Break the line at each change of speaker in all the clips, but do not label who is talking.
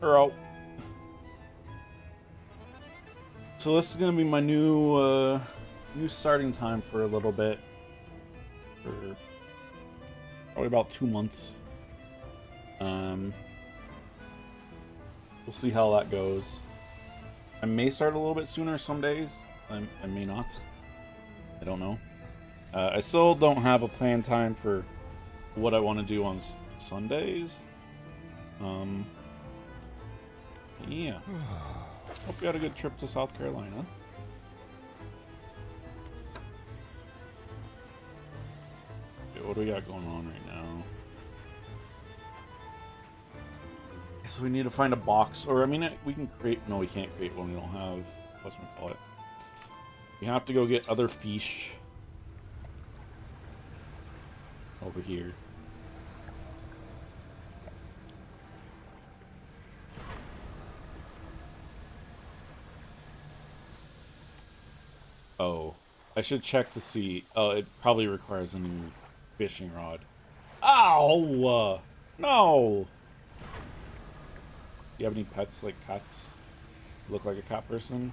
Alright. So this is gonna be my new starting time for a little bit. For probably about 2 months. We'll see how that goes. I may start a little bit sooner some days. I may not. I don't know. I still don't have a planned time for what I want to do on Sundays. Yeah. Hope you had a good trip to South Carolina. Okay, what do we got going on right now? So we need to find a box, or I mean, we can create. No, we can't create one. We don't have. What's we call it? We have to go get other fish over here. Oh, I should check to see. Oh, it probably requires a new fishing rod. Ow! No! Do you have any pets, like cats? Look like a cat person?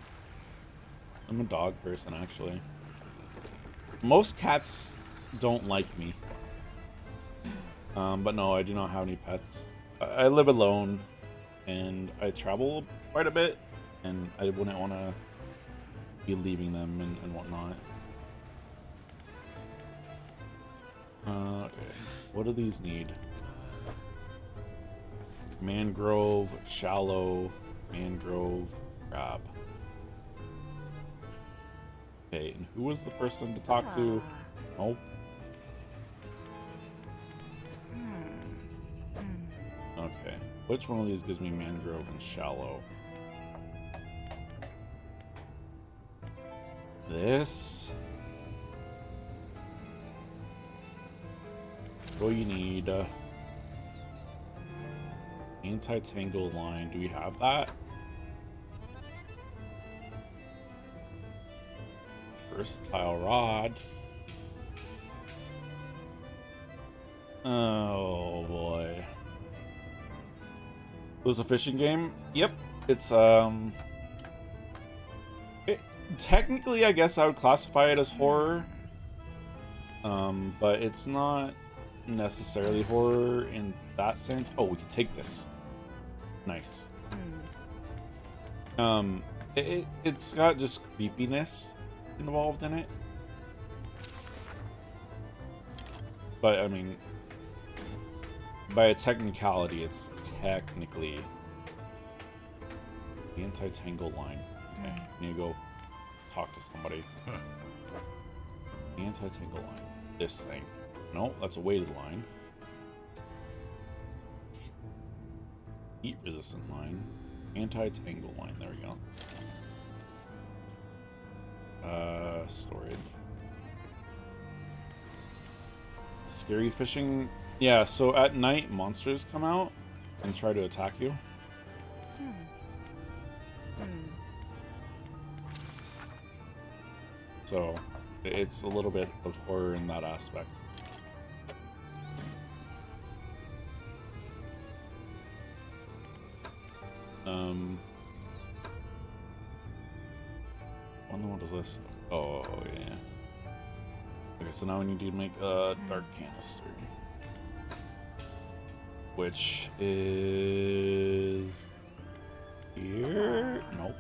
I'm a dog person, actually. Most cats don't like me. But no, I do not have any pets. I live alone, and I travel quite a bit, and I wouldn't want to be leaving them and whatnot. Okay, what do these need? Mangrove, shallow, mangrove, crab. Okay, and who was the person to talk to? Nope. Okay, which one of these gives me mangrove and shallow? This. What you need? Anti-tangle line. Do we have that? Versatile rod. Oh boy. This is a fishing game? Yep. It's technically I guess I would classify it as horror. But it's not necessarily horror in that sense. Oh, we can take this. Nice. It's got just creepiness involved in it. But I mean, by a technicality, it's technically the anti-tangle line. Okay, I need to go talk to somebody. The anti-tangle line. This thing. No, that's a weighted line. Heat resistant line. Anti-tangle line. There we go. Storage. Scary fishing. Yeah, so at night monsters come out and try to attack you. So it's a little bit of horror in that aspect. What is this? Oh yeah. Okay, so now we need to make a dark canister, which is here. Nope,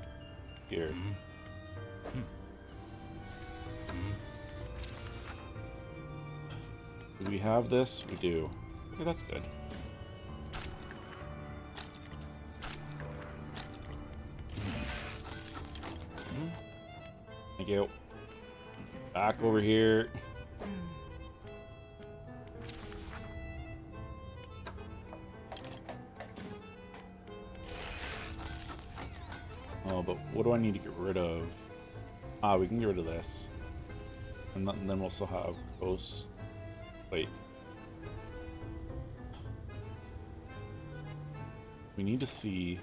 here. Do we have this? We do. Okay, that's good. Thank you. Back over here. Oh, but what do I need to get rid of? Ah, we can get rid of this. And then we'll still have ghosts. Wait. We need to see...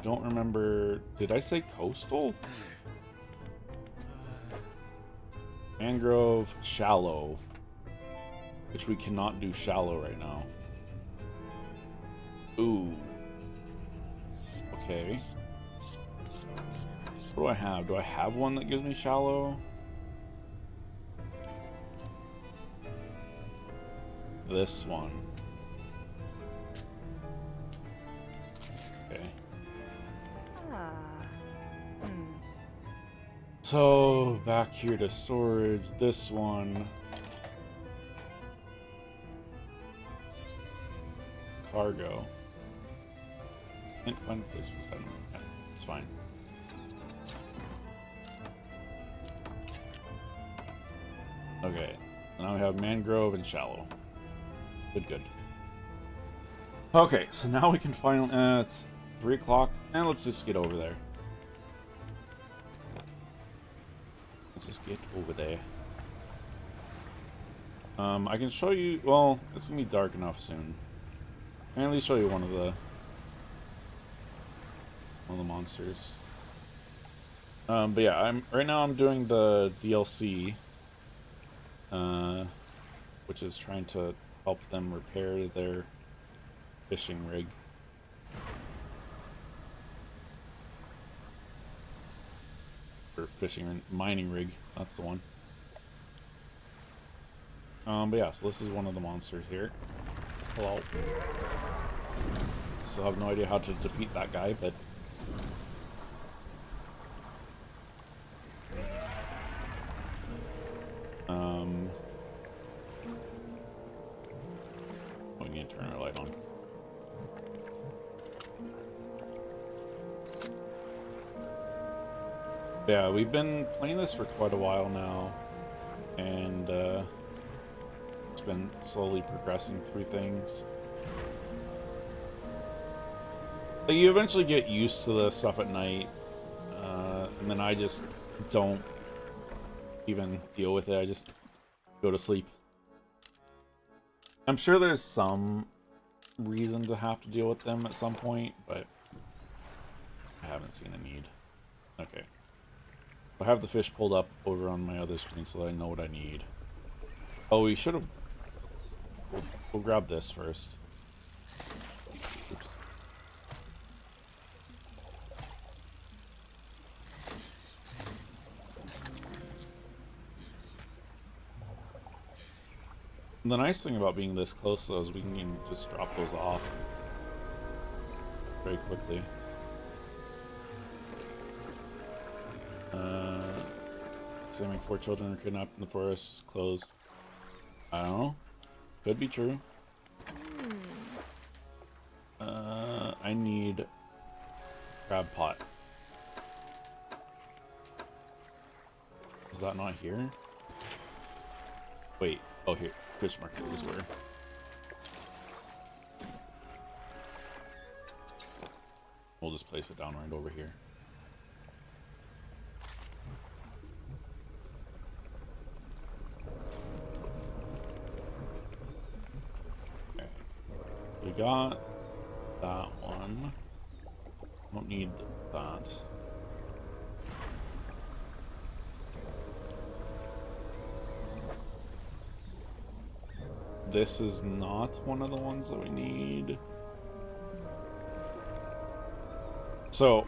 Don't remember... Did I say coastal? Mangrove, shallow. Which we cannot do shallow right now. Ooh. Okay. What do I have? Do I have one that gives me shallow? This one. Okay. So, back here to storage. This one. Cargo. Can't find a place for settlement. Yeah, it's fine. Okay, now we have mangrove and shallow. Good. Okay, so now we can finally... it's 3 o'clock, and let's just get over there. Let's just get over there. I can show you... Well, it's gonna be dark enough soon. I can at least show you one of the monsters. But yeah, right now I'm doing the DLC. Which is trying to help them repair their fishing rig. Or mining rig, that's the one. But yeah, so this is one of the monsters here. Hello. Still have no idea how to defeat that guy, but... we need to turn our light on. Yeah, we've been playing this for quite a while now, and it's been slowly progressing through things. Like, you eventually get used to the stuff at night, and then I just don't even deal with it. I just go to sleep. I'm sure there's some reason to have to deal with them at some point, but I haven't seen a need. Okay. I have the fish pulled up over on my other screen so that I know what I need. Oh, we should have... We'll grab this first. Oops. The nice thing about being this close, though, is we can just drop those off very quickly. Assuming 4 children are kidnapped in the forest, closed. I don't know. Could be true. I need crab pot. Is that not here? Wait. Oh, here. Fish market is where. We'll just place it down right over here. Okay. We got that one. Don't need that. This is not one of the ones that we need. So,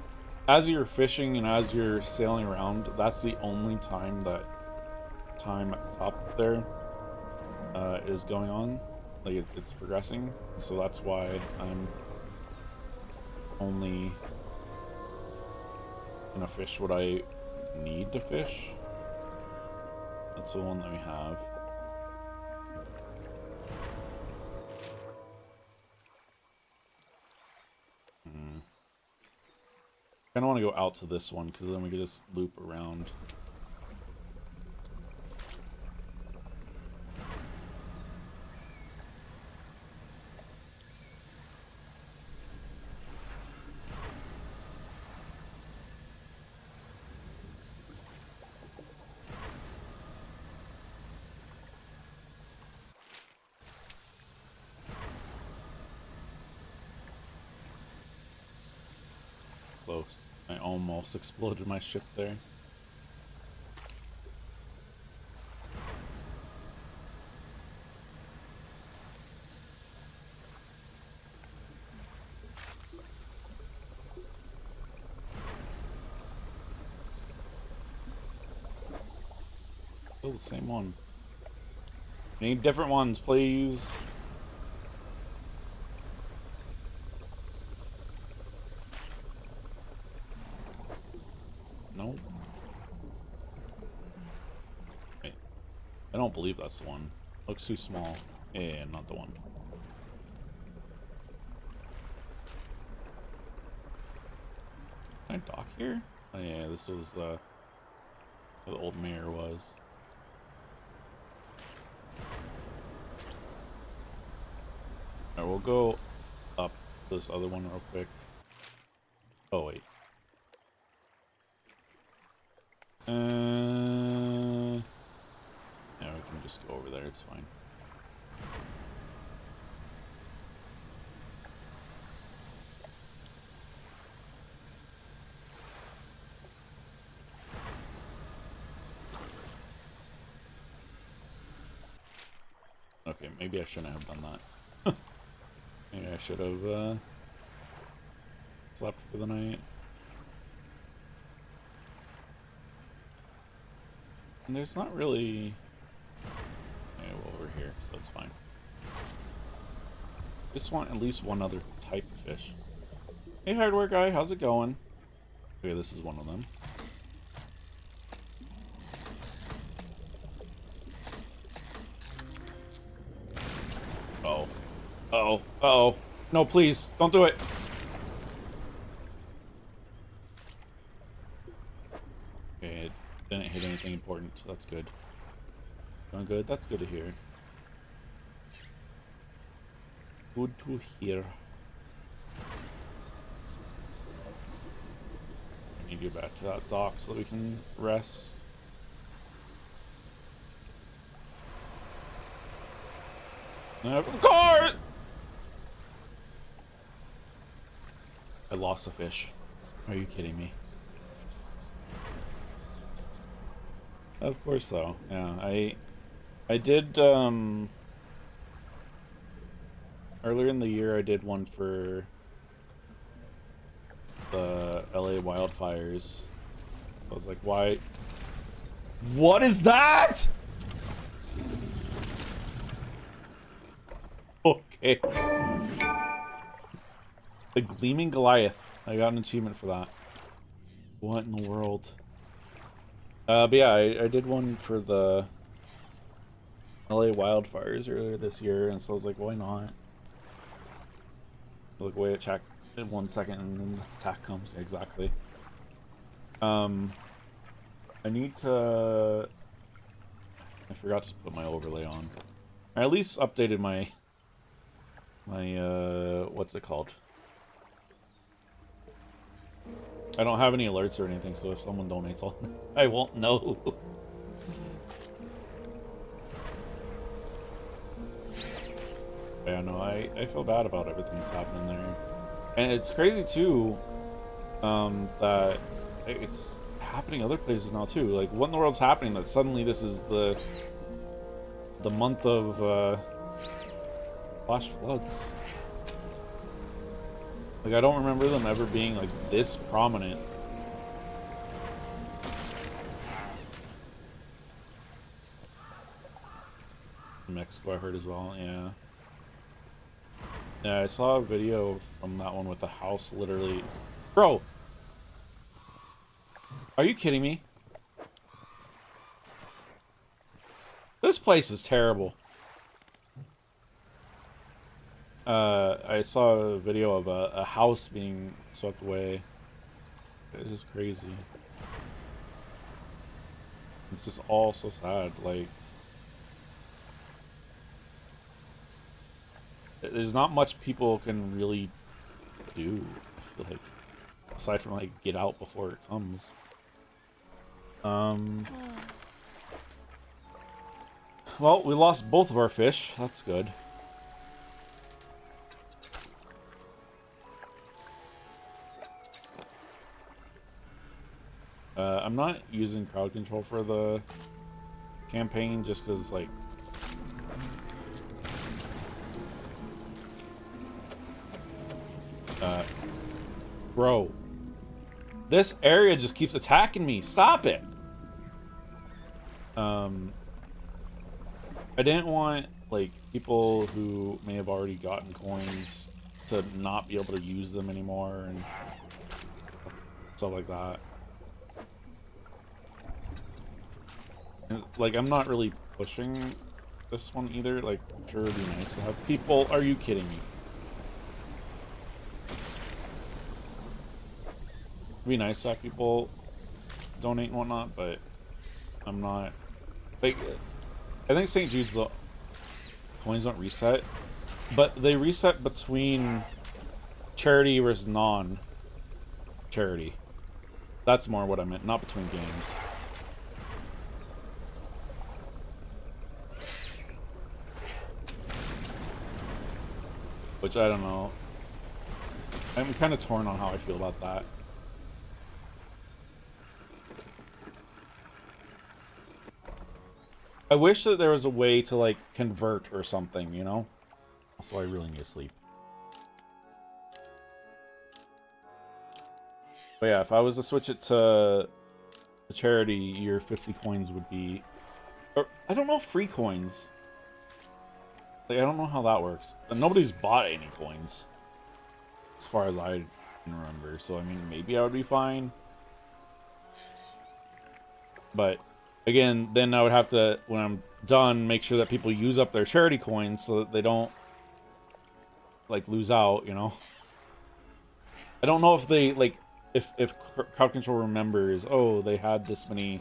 as you're fishing and as you're sailing around, that's the only time that time at the top there is going on. Like, it's progressing. So that's why I'm only gonna fish what I need to fish. That's the one that we have. I don't want to go out to this one because then we could just loop around. Close. I almost exploded my ship there. Still the same one. Need different ones, please. Nope. Wait. I don't believe that's the one. Looks too small. Yeah, not the one. Can I dock here? Oh yeah, this was where the old mayor was. Alright, we'll go up this other one real quick. Oh wait. Yeah, we can just go over there, it's fine. Okay, maybe I shouldn't have done that. Maybe I should have slept for the night. And there's not really... Okay, well, we're here, so it's fine. Just want at least one other type of fish. Hey, hardware guy, how's it going? Okay, this is one of them. Uh-oh. Uh-oh. Uh-oh. No, please, don't do it. Okay, it didn't hit anything important, so that's good. Going good? That's good to hear. Good to hear. I need to get back to that dock so that we can rest. Of course! I lost a fish. Are you kidding me? Of course though. Yeah, I did earlier in the year I did one for the LA wildfires. I was like, why? What is that? Okay. The Gleaming Goliath. I got an achievement for that. What in the world? But yeah, I did one for the LA wildfires earlier this year, and so I was like, why not? Look away at chat in 1 second, and then the attack comes. Yeah, exactly. I need to... I forgot to put my overlay on. I at least updated my... what's it called? I don't have any alerts or anything, so if someone donates, I won't know. Yeah, no, I feel bad about everything that's happening there. And it's crazy, too, that it's happening other places now, too. Like, what in the world's happening that suddenly this is the month of, flash floods? Like, I don't remember them ever being, like, this prominent. Mexico, I heard as well, yeah. Yeah, I saw a video from that one with the house literally... Bro! Are you kidding me? This place is terrible. I saw a video of a house being swept away. It's just crazy. It's just all so sad, like... There's not much people can really do, I feel like, aside from, like, get out before it comes. Well, we lost both of our fish. That's good. I'm not using crowd control for the campaign just because, like... Bro. This area just keeps attacking me. Stop it! I didn't want, like, people who may have already gotten coins to not be able to use them anymore and stuff like that. And, like, I'm not really pushing this one either. Like, I'm sure it'd be nice to have people. Are you kidding me? It'd be nice to have people donate and whatnot, but I'm not. Like, I think St. Jude's the coins don't reset, but they reset between charity versus non-charity. That's more what I meant, not between games. Which I don't know. I'm kind of torn on how I feel about that. I wish that there was a way to, like, convert or something, you know? Also, I really need to sleep. But yeah, if I was to switch it to the charity, your 50 coins would be... Or, I don't know, free coins. Like, I don't know how that works. And nobody's bought any coins. As far as I can remember. So, I mean, maybe I would be fine. But... Again, then I would have to, when I'm done, make sure that people use up their charity coins so that they don't, like, lose out, you know? I don't know if they, like, if crowd control remembers, oh, they had this many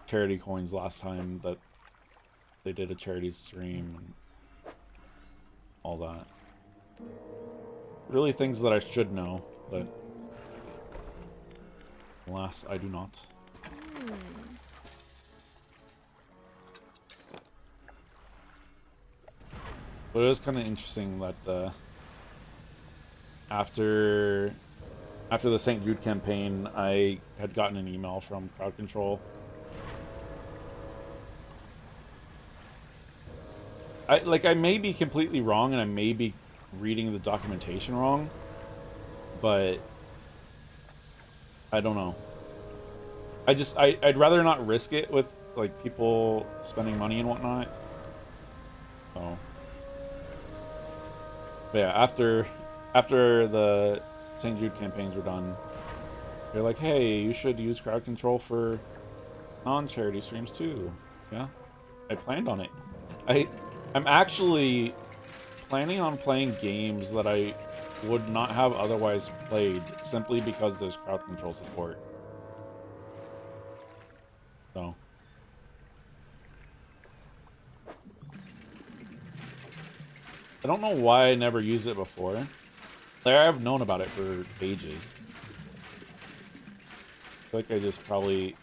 charity coins last time that they did a charity stream and all that. Really things that I should know, but alas, I do not. But it was kind of interesting that after the St. Jude campaign, I had gotten an email from Crowd Control. I may be completely wrong, and I may be reading the documentation wrong, but I don't know. I'd rather not risk it with like people spending money and whatnot. So, but yeah, after the St. Jude campaigns were done, they're like, hey, you should use crowd control for non-charity streams too. Yeah, I planned on it. I'm actually planning on playing games that I would not have otherwise played simply because there's crowd control support. So I don't know why I never used it before. Like, I've known about it for ages. I feel like I just probably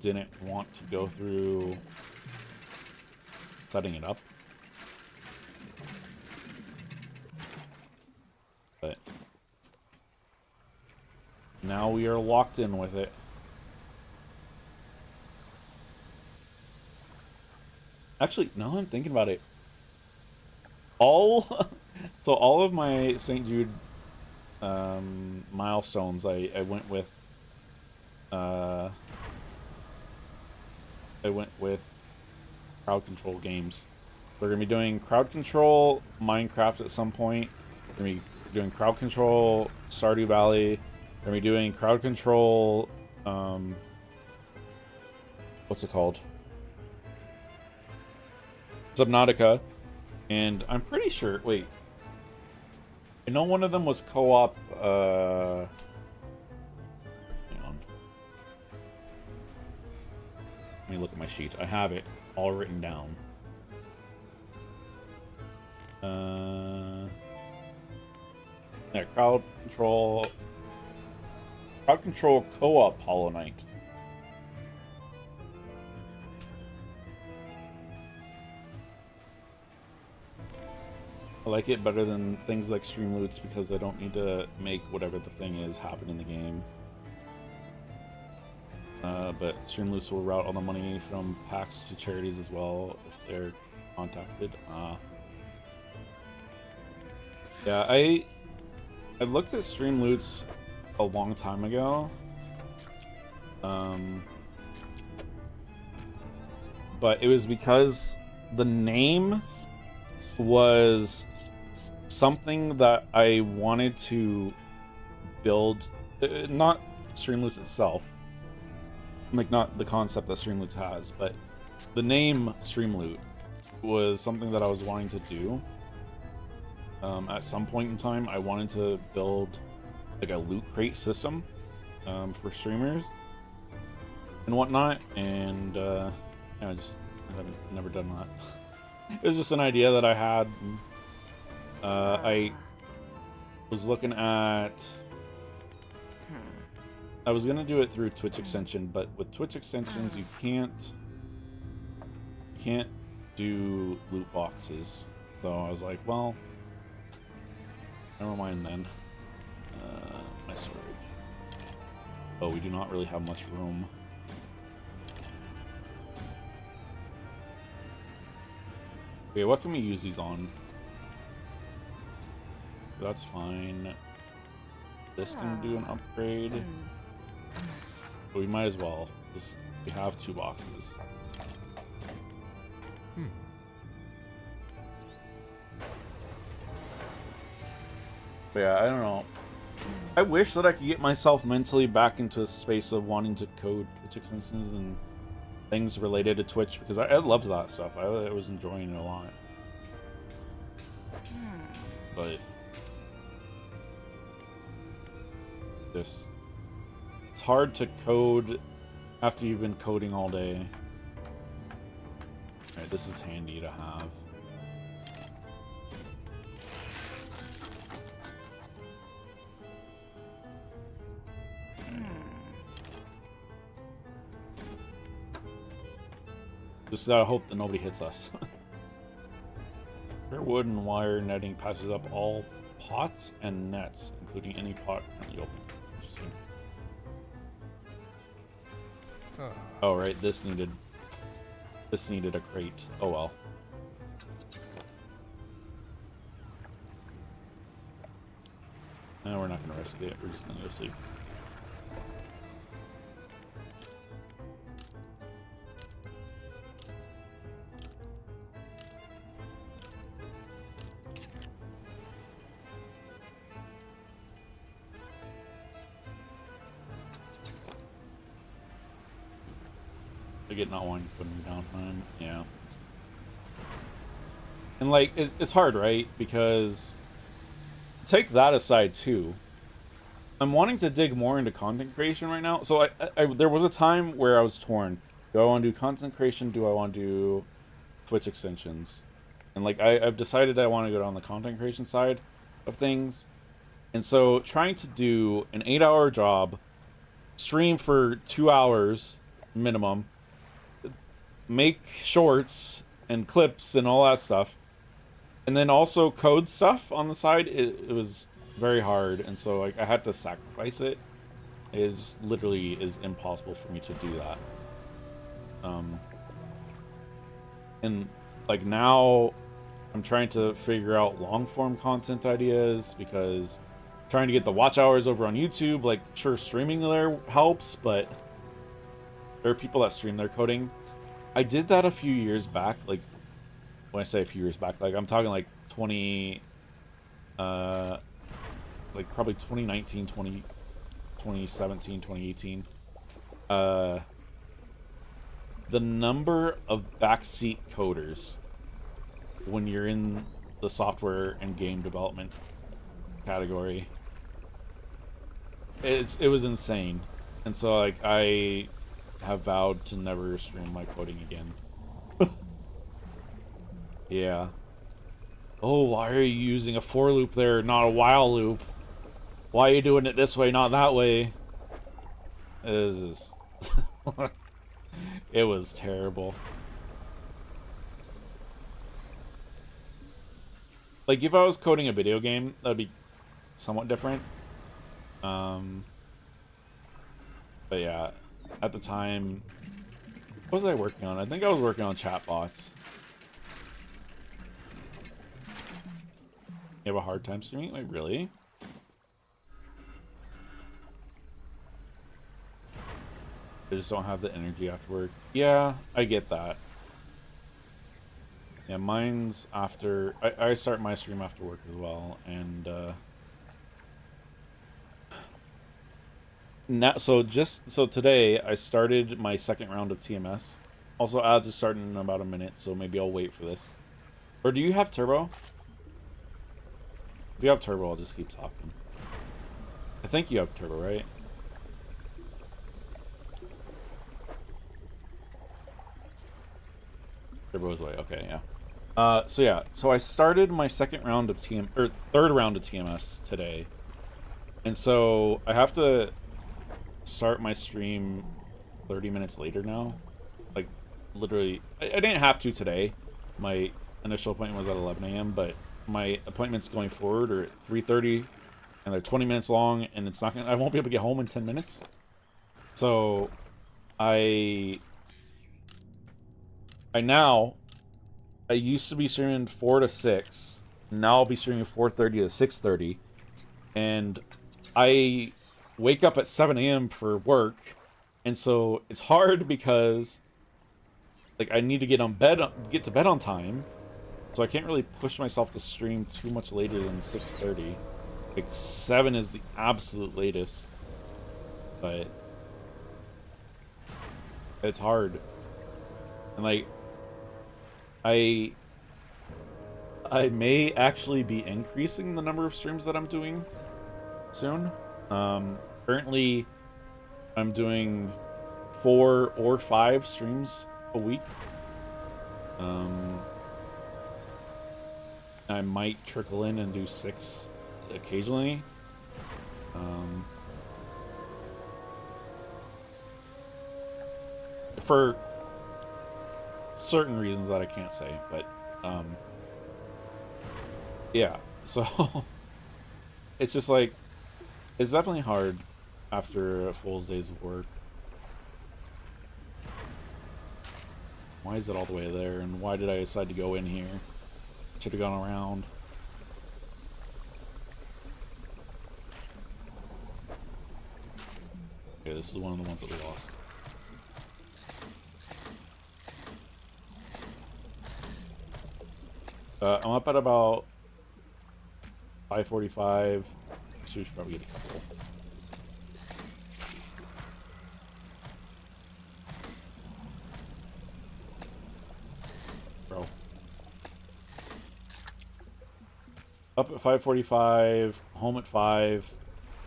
didn't want to go through setting it up. But now we are locked in with it. Actually, now I'm thinking about it. So all of my St. Jude milestones, I went with crowd control games. We're gonna be doing crowd control Minecraft at some point. We're gonna be doing crowd control Stardew Valley. We're gonna be doing crowd control what's it called? Subnautica. And I'm pretty sure, wait. I know one of them was co-op, hang on. Let me look at my sheet. I have it all written down. Yeah, crowd control co-op Hollow Knight. I like it better than things like stream loots because I don't need to make whatever the thing is happen in the game. But stream loots will route all the money from packs to charities as well if they're contacted. Yeah, I looked at stream loots a long time ago. But it was because the name was something that I wanted to build, not Streamloots itself, like not the concept that Streamloots has, but the name Streamloot was something that I was wanting to do. At some point in time, I wanted to build like a loot crate system for streamers and whatnot, and yeah, I haven't never done that. It was just an idea that I had. I was looking at. I was gonna do it through Twitch extension, but with Twitch extensions, you can't do loot boxes. So I was like, well, never mind then. My storage. Oh, we do not really have much room. Okay, what can we use these on? That's fine. This can do an upgrade. But we might as well. Just, we have 2 boxes. But yeah, I don't know. I wish that I could get myself mentally back into a space of wanting to code Twitch extensions and things related to Twitch, because I loved that stuff. I was enjoying it a lot. But it's hard to code after you've been coding all day. Alright, this is handy to have. Just gotta hope that nobody hits us. Bare wood and wire netting patches up all pots and nets, including any pot currently open. Interesting. Oh right, this needed a crate. Oh well. No, we're not gonna risk it. We're just gonna go sleep. I get not wanting to put me downtime. Yeah. And like, it's hard, right? Because take that aside too. I'm wanting to dig more into content creation right now. So there was a time where I was torn. Do I want to do content creation? Do I want to do Twitch extensions? And like, I've decided I want to go down the content creation side of things. And so trying to do an 8-hour job, stream for 2 hours minimum, make shorts and clips and all that stuff, and then also code stuff on the side, it was very hard, and so like I had to sacrifice it. It just literally is impossible for me to do that. And like now I'm trying to figure out long form content ideas, because trying to get the watch hours over on YouTube, like sure, streaming there helps, but there are people that stream their coding. I did that a few years back. Like, when I say a few years back, like I'm talking like 20, like probably 2019, 2017, 2018. The number of backseat coders when you're in the software and game development category, it was insane. And so like I have vowed to never stream my coding again. Yeah. Oh, why are you using a for loop there, not a while loop? Why are you doing it this way, not that way? It was terrible. Like, if I was coding a video game, that'd be somewhat different. But yeah, at the time, what was I working on? I think I was working on chatbots. You have a hard time streaming? Like, really? I just don't have the energy after work. Yeah, I get that. Yeah, mine's after... I start my stream after work as well, and... So today, I started my second round of TMS. Also, I'll just start in about a minute, so maybe I'll wait for this. Or do you have turbo? If you have turbo, I'll just keep talking. I think you have turbo, right? Turbo's away. Okay, yeah. So yeah. So I started my third round of TMS today, and so I have to start my stream 30 minutes later now. Like, literally, I didn't have to today. My initial appointment was at 11 a.m., but my appointments going forward are at 3:30, and they're 20 minutes long, and it's not gonna, I won't be able to get home in 10 minutes. So I used to be streaming 4 to 6. Now I'll be streaming 4:30 to 6:30, and I wake up at 7 a.m. for work, and so it's hard because like I need to get to bed on time. So I can't really push myself to stream too much later than 6:30. Like 7 is the absolute latest. But it's hard. And like I may actually be increasing the number of streams that I'm doing soon. Currently I'm doing 4 or 5 streams a week. I might trickle in and do 6 occasionally. For certain reasons that I can't say, but Yeah, so it's just like, it's definitely hard after a full day's of work. Why is it all the way there, and why did I decide to go in here? Should have gone around. Okay, this is one of the ones that we lost. I'm up at about 5:45. Actually, we should probably get a couple. Bro. Up at 5:45, home at 5,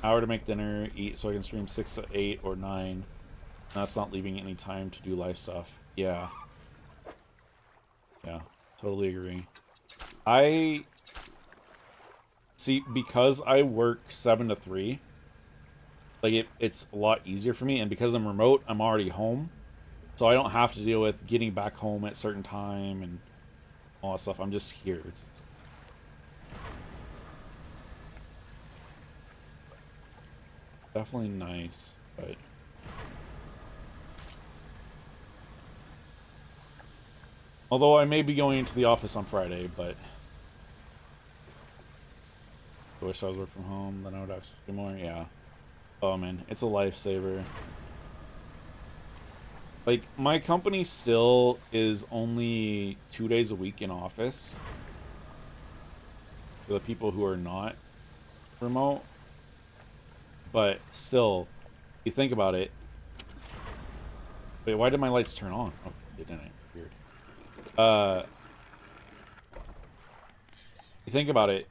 hour to make dinner, eat so I can stream 6 to 8 or 9. That's not leaving any time to do live stuff. Yeah. Yeah, totally agree. I see, because I work 7 to 3, like it's a lot easier for me, and because I'm remote, I'm already home. So I don't have to deal with getting back home at a certain time and all that stuff. I'm just here. It's definitely nice, but although I may be going into the office on Friday, but I wish I was working from home, then I would actually do more. Yeah. Oh man, it's a lifesaver. Like, my company still is only 2 days a week in office for the people who are not remote. But still, you think about it. Wait, why did my lights turn on? Oh, they didn't. Weird. Uh, you think about it.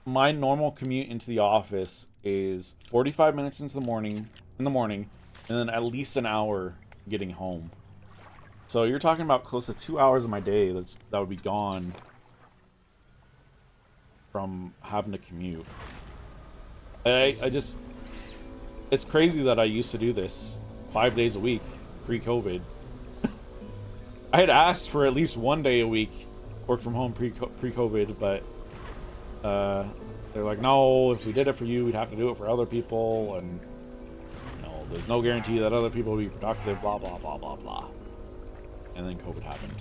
My normal commute into the office is 45 minutes into the morning, and then at least an hour getting home. So you're talking about close to 2 hours of my day that would be gone from having to commute. I just, it's crazy that I used to do this 5 days a week pre-COVID. I had asked for at least 1 day a week work from home pre-COVID, but they're like, no, if we did it for you, we'd have to do it for other people, and there's no guarantee that other people will be productive, blah blah blah blah blah. And then COVID happened.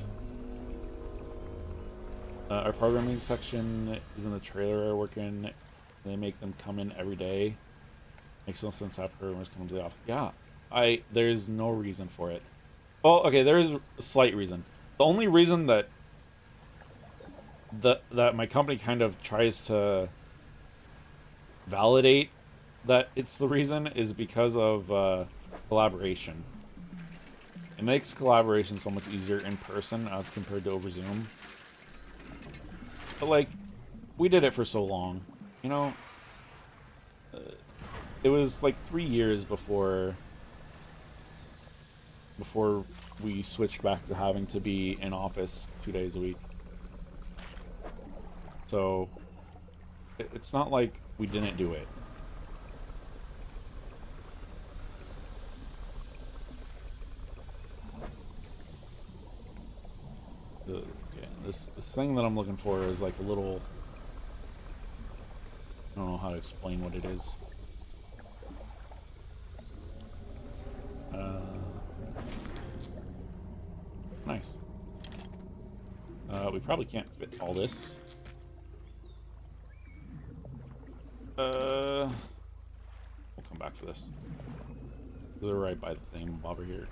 Our programming section is in the trailer I work in. They make them come in every day. Makes no sense to have programmers come to the office. Yeah, there's no reason for it. Well, okay, there is a slight reason. The only reason that my company kind of tries to validate that it's the reason is because of collaboration. It makes collaboration so much easier in person as compared to over Zoom. But like, we did it for so long, you know. It was like 3 years before we switched back to having to be in office 2 days a week. So it's not like we didn't do it. Okay, this thing that I'm looking for is like a little, I don't know how to explain what it is. Nice. We probably can't fit all this. We'll come back for this. They're right by the thing over here.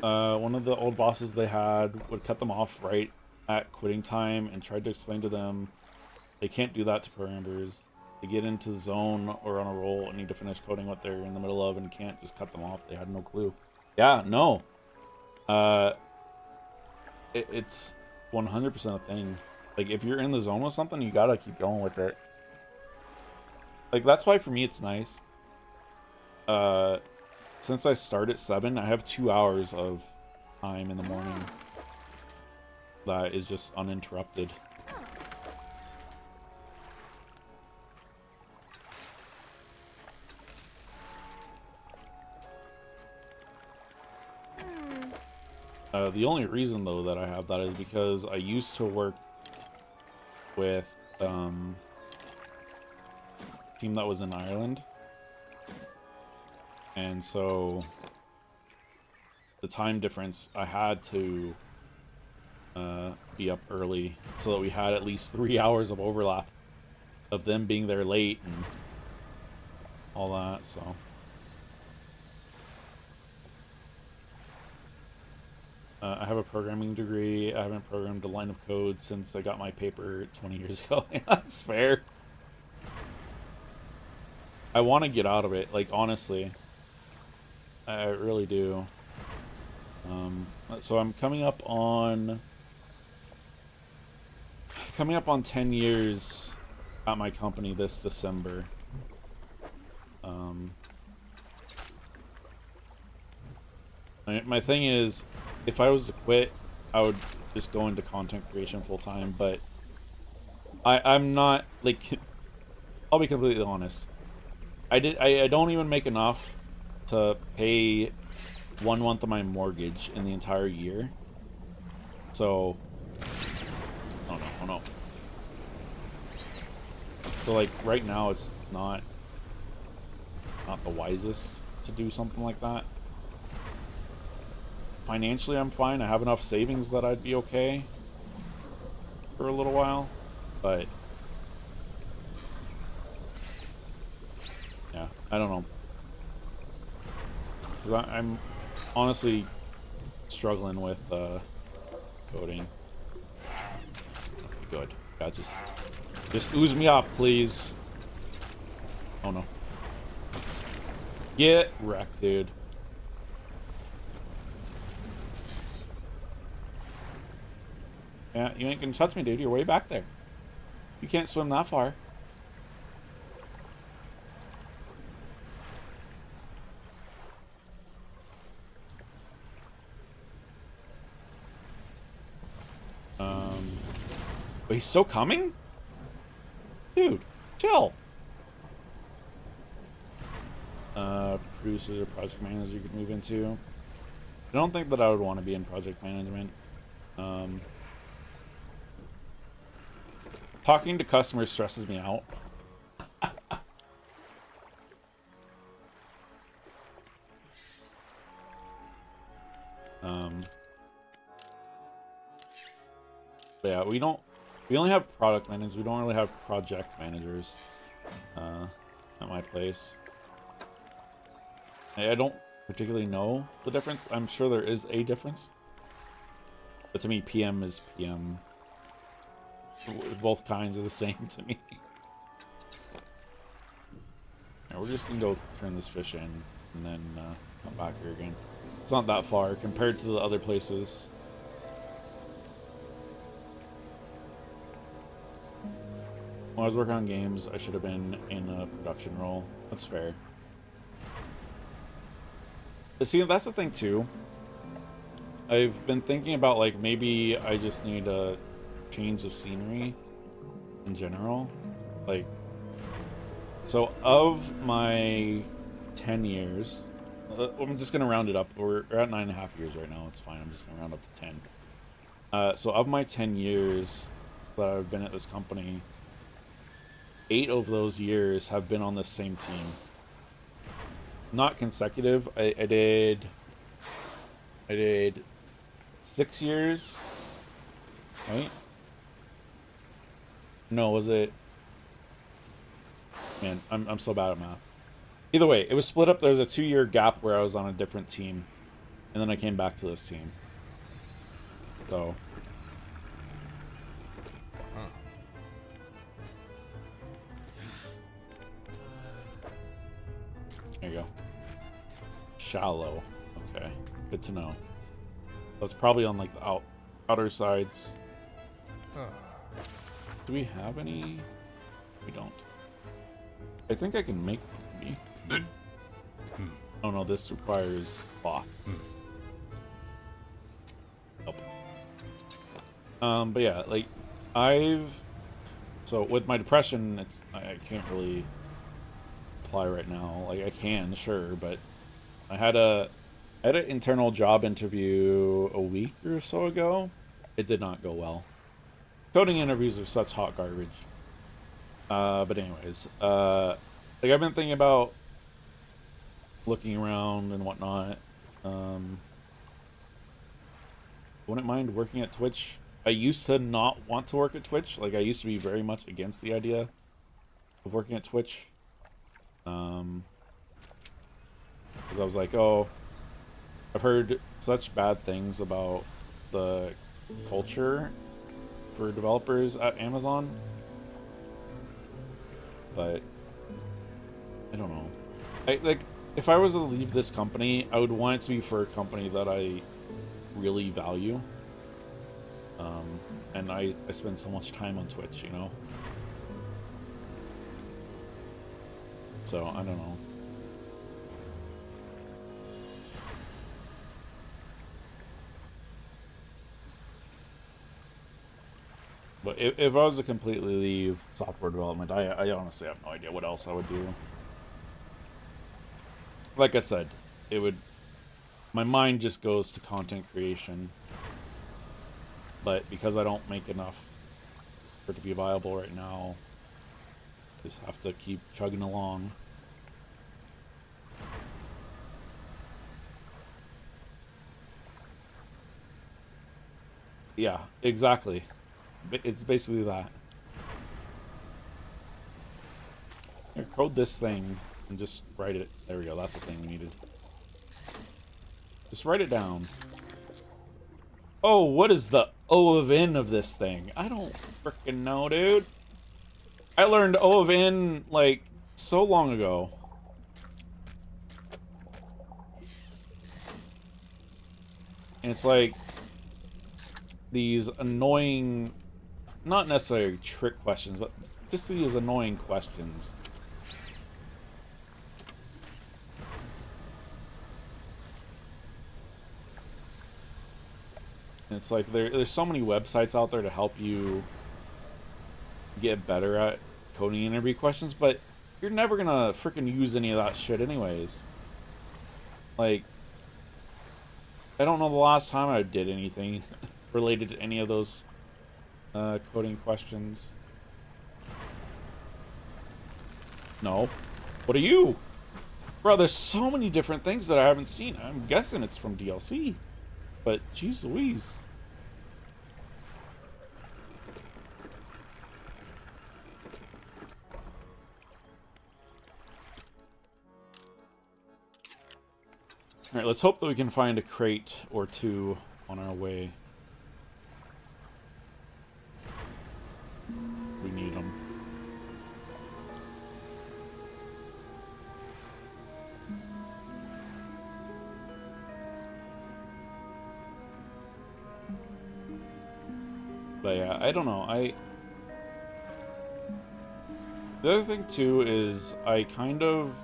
Oh. One of the old bosses they had would cut them off right at quitting time and tried to explain to them they can't do that to programmers. They get into the zone or on a roll and need to finish coding what they're in the middle of and can't just cut them off. They had no clue. Yeah, no. It's 100% a thing. Like, if you're in the zone with something, you gotta keep going with it. Like, that's why for me it's nice. Since I start at 7, I have 2 hours of time in the morning that is just uninterrupted. The only reason, though, that I have that is because I used to work with a team that was in Ireland. And so the time difference, I had to be up early so that we had at least 3 hours of overlap of them being there late and all that, so... I have a programming degree. I haven't programmed a line of code since I got my paper 20 years ago. That's fair. I want to get out of it, like, honestly. I really do. So I'm coming up on 10 years at my company this December. My thing is, if I was to quit, I would just go into content creation full time, but I'm not, like, I'll be completely honest. I don't even make enough to pay 1 month of my mortgage in the entire year. So, oh no. So, like, right now it's not the wisest to do something like that. Financially, I'm fine. I have enough savings that I'd be okay for a little while, but yeah, I don't know. 'Cause I'm honestly struggling with coding. Good. God, just ooze me up, please. Oh no. Get wrecked, dude. Yeah, you ain't gonna touch me, dude. You're way back there. You can't swim that far. But he's still coming? Dude, chill. Producer or project manager you could move into. I don't think that I would want to be in project management. Talking to customers stresses me out. But yeah, we only have product managers. We don't really have project managers at my place. I don't particularly know the difference. I'm sure there is a difference. But to me, PM is PM. Both kinds are the same to me. Yeah, we're just gonna go turn this fish in and then come back here again. It's not that far compared to the other places. When I was working on games, I should have been in a production role. That's fair. But see, that's the thing too. I've been thinking about, like, maybe I just need a change of scenery in general. Like, so of my 10 years, I'm just gonna round it up. We're at 9.5 years right now. It's fine. I'm just gonna round up to 10. So of my 10 years that I've been at this company, 8 of those years have been on the same team. Not consecutive. I did 6 years, right? No, was it? Man, I'm so bad at math. Either way, it was split up. There was a 2-year gap where I was on a different team, and then I came back to this team. So, there you go. Shallow. Okay, good to know. That's probably on, like, the outer sides. Do we have any? We don't. I think I can make me. Oh no, this requires cloth. Nope. But yeah, like, so with my depression, I can't really apply right now. Like, I can, sure, but I had I had an internal job interview a week or so ago. It did not go well. Coding interviews are such hot garbage. But anyways, like I've been thinking about looking around and whatnot. Wouldn't mind working at Twitch. I used to not want to work at Twitch. Like I used to be very much against the idea of working at Twitch. Because I was like, oh, I've heard such bad things about the culture for developers at Amazon. But I don't know. Like if I was to leave this company, I would want it to be for a company that I really value. And I spend so much time on Twitch, you know? So, I don't know. But if I was to completely leave software development, I honestly have no idea what else I would do. Like I said, it would... My mind just goes to content creation. But because I don't make enough for it to be viable right now, I just have to keep chugging along. Yeah, exactly. It's basically that. Here, code this thing and just write it. There we go, that's the thing we needed. Just write it down. Oh, what is the O of N of this thing? I don't frickin' know, dude. I learned O of N, like, so long ago. And it's like these annoying, not necessarily trick questions, but just these annoying questions. And it's like there's so many websites out there to help you get better at coding interview questions, but you're never gonna freaking use any of that shit anyways. Like, I don't know the last time I did anything related to any of those coding questions. No. What are you? Bro, there's so many different things that I haven't seen. I'm guessing it's from DLC. But, jeez Louise. Alright, let's hope that we can find a crate or two on our way. We need them. But yeah, I don't know. The other thing too is I kind of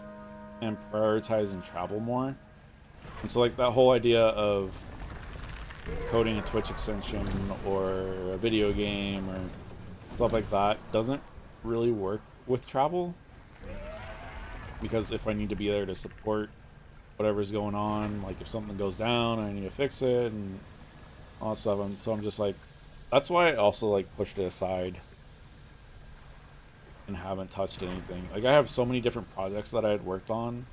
am prioritizing travel more. And so like that whole idea of coding a Twitch extension or a video game or stuff like that doesn't really work with travel. Because if I need to be there to support whatever's going on, like if something goes down, I need to fix it and all that stuff. So I'm just like, that's why I also like pushed it aside and haven't touched anything. Like I have so many different projects that I had worked on.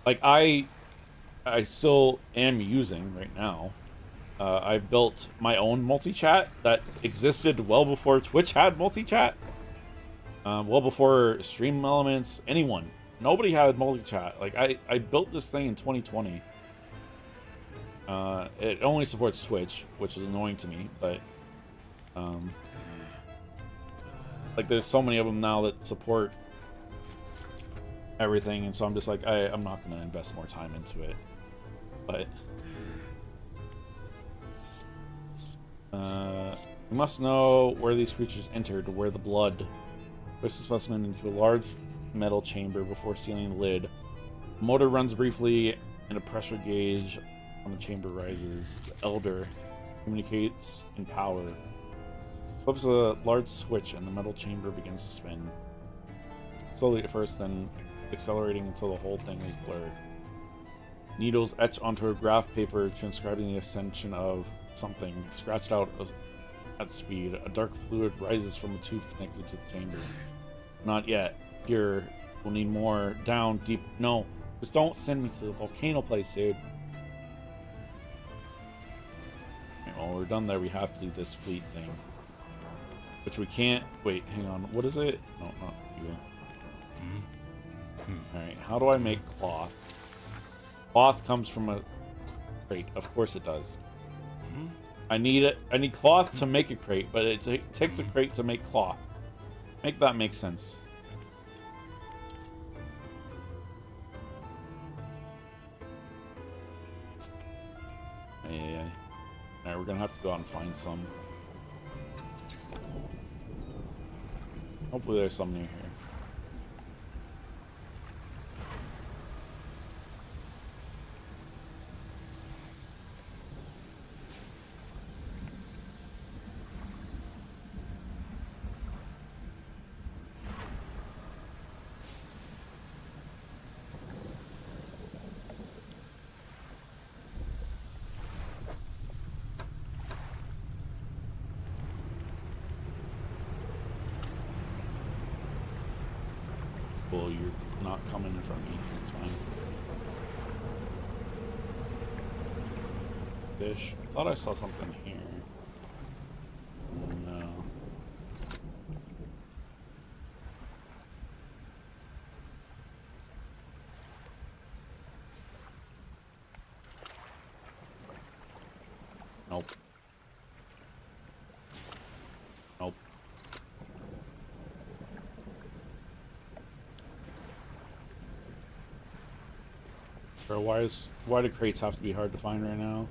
Like I still am using right now. I built my own multi-chat that existed well before Twitch had multi-chat. Well before Stream Elements, anyone. Nobody had multi-chat. Like I built this thing in 2020. It only supports Twitch, which is annoying to me, but like there's so many of them now that support everything, and so I'm just like I'm not going to invest more time into it. But we must know where these creatures entered, where the blood. Place the specimen into a large metal chamber before sealing the lid. The motor runs briefly, and a pressure gauge on the chamber rises. The Elder communicates in power. Flips a large switch, and the metal chamber begins to spin. Slowly at first, then accelerating until the whole thing is blurred. Needles etched onto a graph paper, transcribing the ascension of something. Scratched out at speed. A dark fluid rises from a tube connected to the chamber. Not yet. Here, we'll need more. Down, deep. No, just don't send me to the volcano place, dude. Okay, well, we're done there. We have to do this fleet thing. Which we can't. Wait, hang on. What is it? No, not you. Alright, how do I make cloth? Cloth comes from a crate. Of course it does. I need cloth to make a crate, but it takes a crate to make cloth. Make that make sense. Yeah. Alright, we're gonna have to go out and find some. Hopefully there's some near here. Well, you're not coming in front of me. That's fine. Fish. I thought I saw something here. No. Nope. Nope. Bro, why do crates have to be hard to find right now?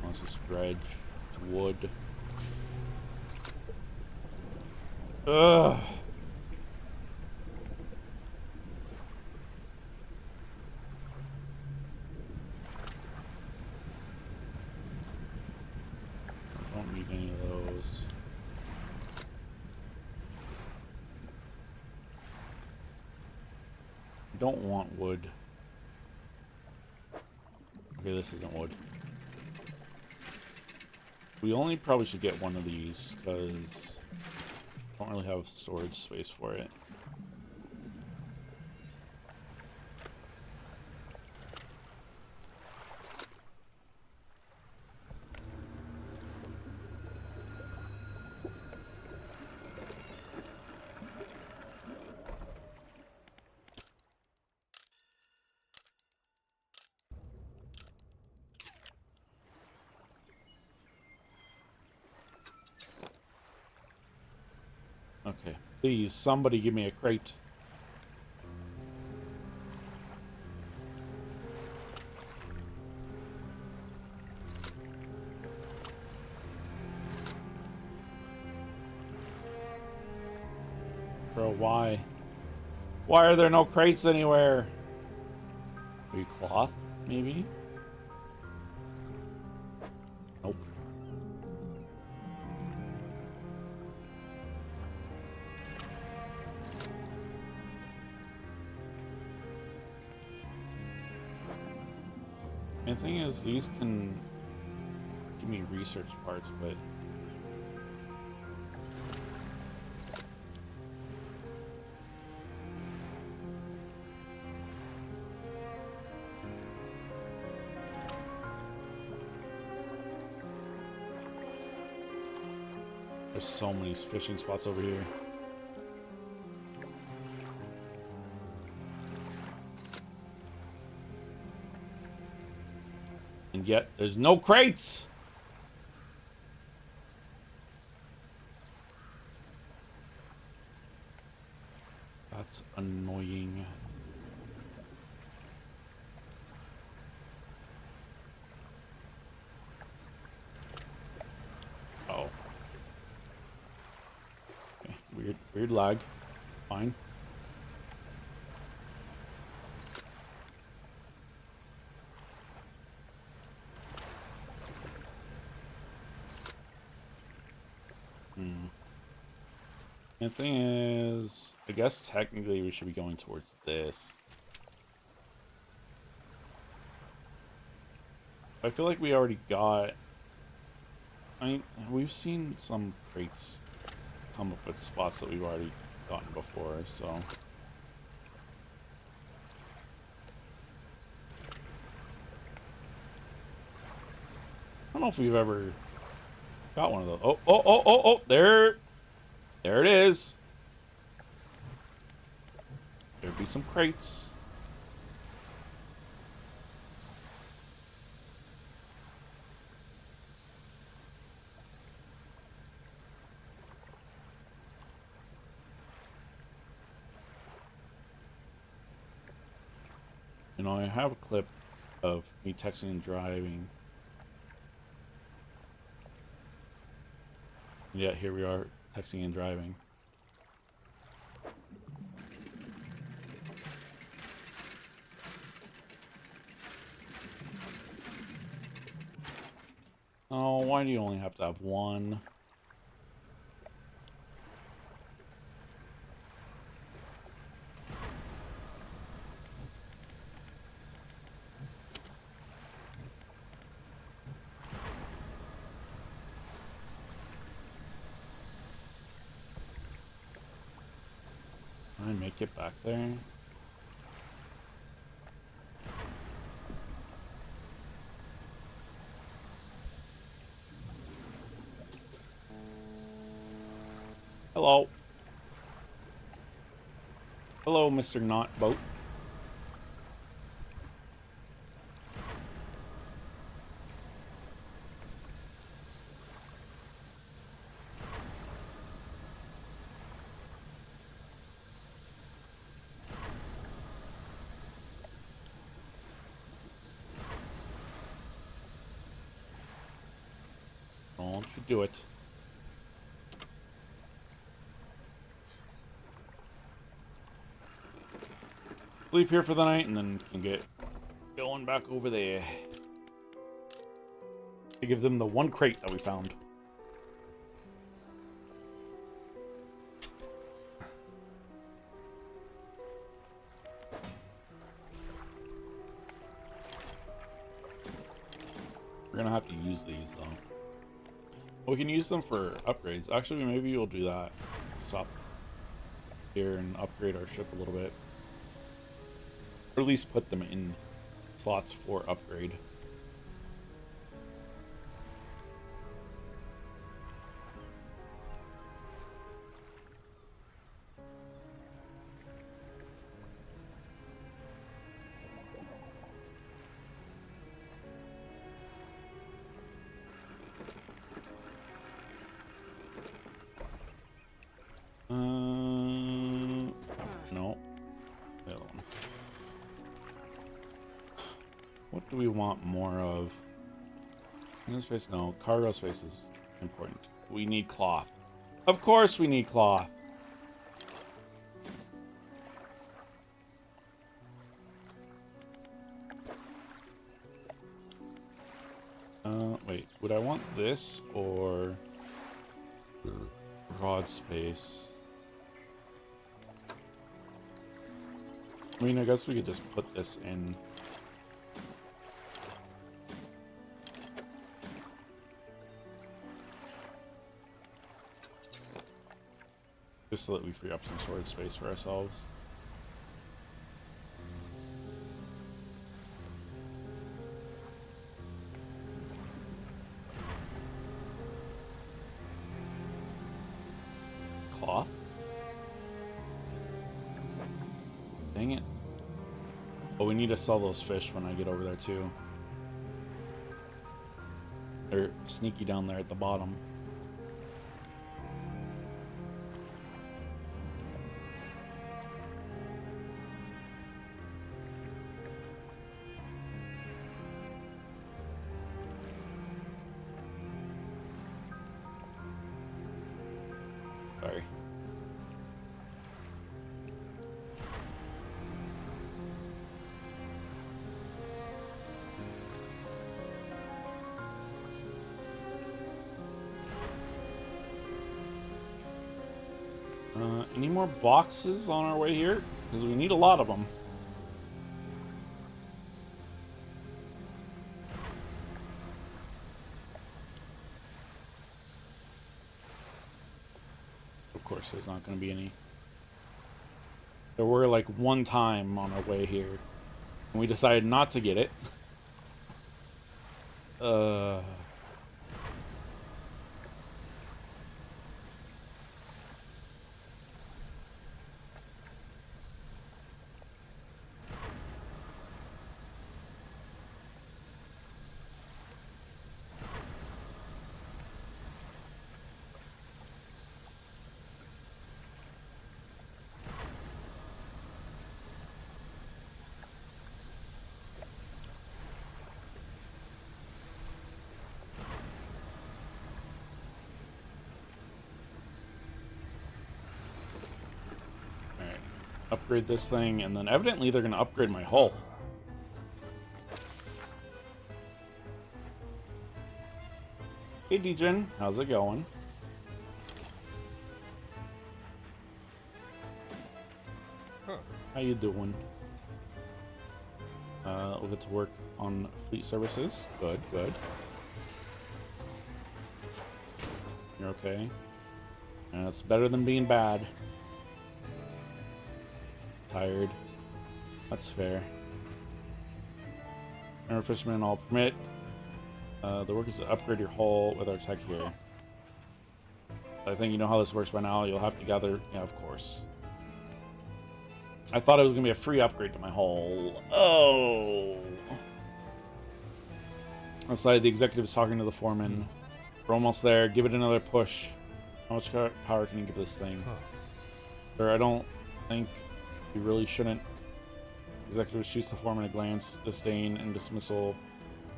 Let's just dredge wood. Ugh. I don't need any of those. I don't want wood. Okay, this isn't wood. We only probably should get one of these, because I don't really have storage space for it. Okay, please, somebody give me a crate. Bro, why? Why are there no crates anywhere? Maybe cloth, maybe? Nope. And the thing is, these can give me research parts, but there's so many fishing spots over here. And yet, there's no crates! That's annoying. Weird lag. Fine. The thing is, I guess technically we should be going towards this. I feel like we already got... I mean, we've seen some crates come up with spots that we've already gotten before, so... I don't know if we've ever got one of those. Oh, there it is. There'd be some crates. You know, I have a clip of me texting and driving. Yeah, here we are, texting and driving. Oh, why do you only have to have one? Can I make it back there? Hello. Hello, Mr. Not Boat. Don't you do it. Sleep here for the night and then can get going back over there. To give them the one crate that we found. We're gonna have to use these though. We can use them for upgrades. Actually, maybe we'll do that. Stop here and upgrade our ship a little bit. Or at least put them in slots for upgrade. No. The other one. What do we want more of? In space? No. Cargo space is important. We need cloth. Of course we need cloth. Wait. Would I want this or rod space? I mean, I guess we could just put this in. Just so that we free up some storage space for ourselves. Cloth? Dang it. Oh, we need to sell those fish when I get over there too. They're sneaky down there at the bottom. Sorry. Any more boxes on our way here? Because we need a lot of them. Of course, there's not going to be any. There were like one time on our way here, and we decided not to get it. Upgrade this thing, and then evidently they're going to upgrade my hull. Hey, Degen, how's it going? How you doing? We'll get to work on fleet services. Good, good. You're okay. And it's better than being bad. Tired. That's fair. Remember, fishermen, I'll permit the workers to upgrade your hull with our tech here. I think you know how this works by now. You'll have to gather... Yeah, of course. I thought it was going to be a free upgrade to my hull. Oh! Outside, the executive is talking to the foreman. We're almost there. Give it another push. How much power can you give this thing? Sir, I don't think... You really shouldn't. Executive shoots the foreman a glance, disdain, and dismissal.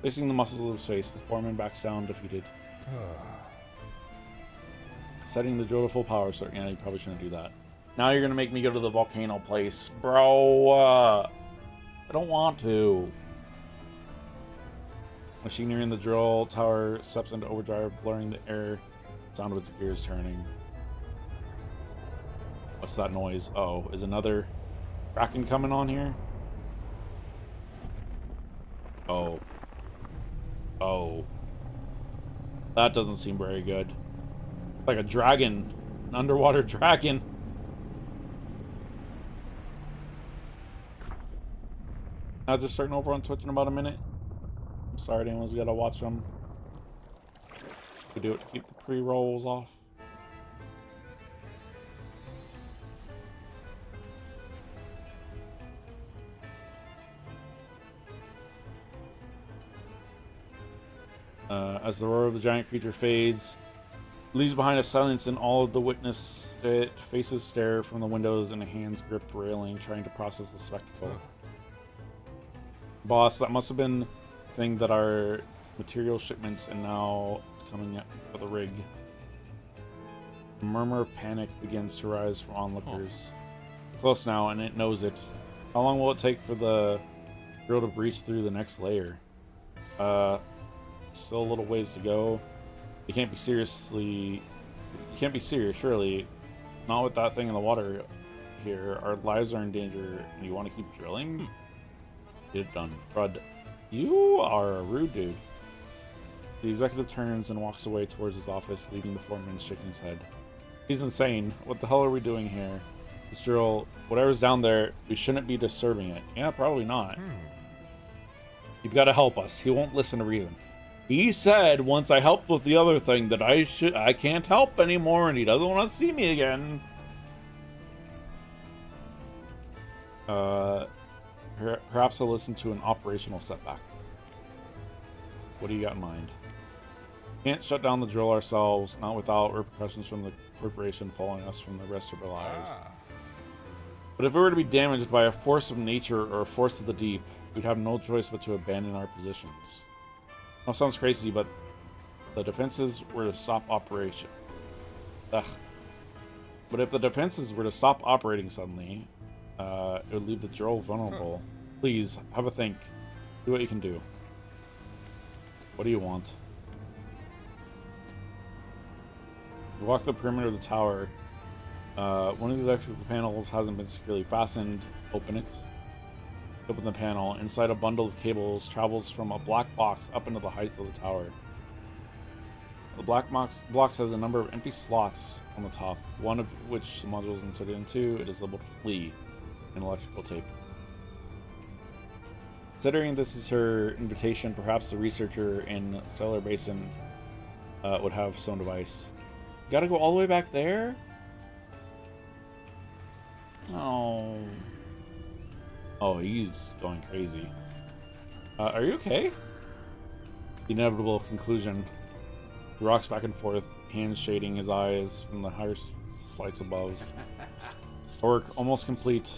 Facing the muscles of his face, the foreman backs down, defeated. Setting the drill to full power, so yeah, you probably shouldn't do that. Now you're gonna make me go to the volcano place. Bro, I don't want to. Machinery in the drill tower steps into overdrive, blurring the air. Sound of its gears turning. What's that noise? Oh, is another Kraken coming on here? Oh. Oh. That doesn't seem very good. Like a dragon. An underwater dragon. Now just starting over on Twitch in about a minute. I'm sorry to anyone who's got to watch them. We do it to keep the pre-rolls off. As the roar of the giant creature fades, leaves behind a silence, and all of the witness it faces stare from the windows and a hands grip railing, trying to process the spectacle. Boss, that must have been the thing that our material shipments, and now it's coming up for the rig. A murmur of panic begins to rise from onlookers. Close now, and it knows it. How long will it take for the drill to breach through the next layer? Still a little ways to go. You can't be serious, surely. Not with that thing in the water here. Our lives are in danger, and you want to keep drilling? Get it done. Crud. You are a rude dude. The executive turns and walks away towards his office, leaving the foreman shaking his head. He's insane. What the hell are we doing here? This drill, whatever's down there, we shouldn't be disturbing it. Yeah, probably not. You've got to help us. He won't listen to reason. He said once I helped with the other thing that I can't help anymore, and he doesn't want to see me again. Perhaps I'll listen to an operational setback. What do you got in mind? Can't shut down the drill ourselves, not without repercussions from the corporation following us from the rest of our lives. But if it were to be damaged by a force of nature or a force of the deep, we'd have no choice but to abandon our positions. Now, sounds crazy, but the defenses were to stop operation. Ugh. But if the defenses were to stop operating suddenly, it would leave the drill vulnerable. Please, have a think. Do what you can do. What do you want? You walk the perimeter of the tower. One of these electrical panels hasn't been securely fastened. Open it. Open the panel. Inside, a bundle of cables travels from a black box up into the heights of the tower. The black box has a number of empty slots on the top, one of which the module is inserted into. It is labeled Flea in electrical tape. Considering this is her invitation, perhaps the researcher in Cellar Basin would have some device. Gotta go all the way back there? Oh. Oh, he's going crazy. Are you okay? The inevitable conclusion. He rocks back and forth, hands shading his eyes from the higher flights above. Work almost complete.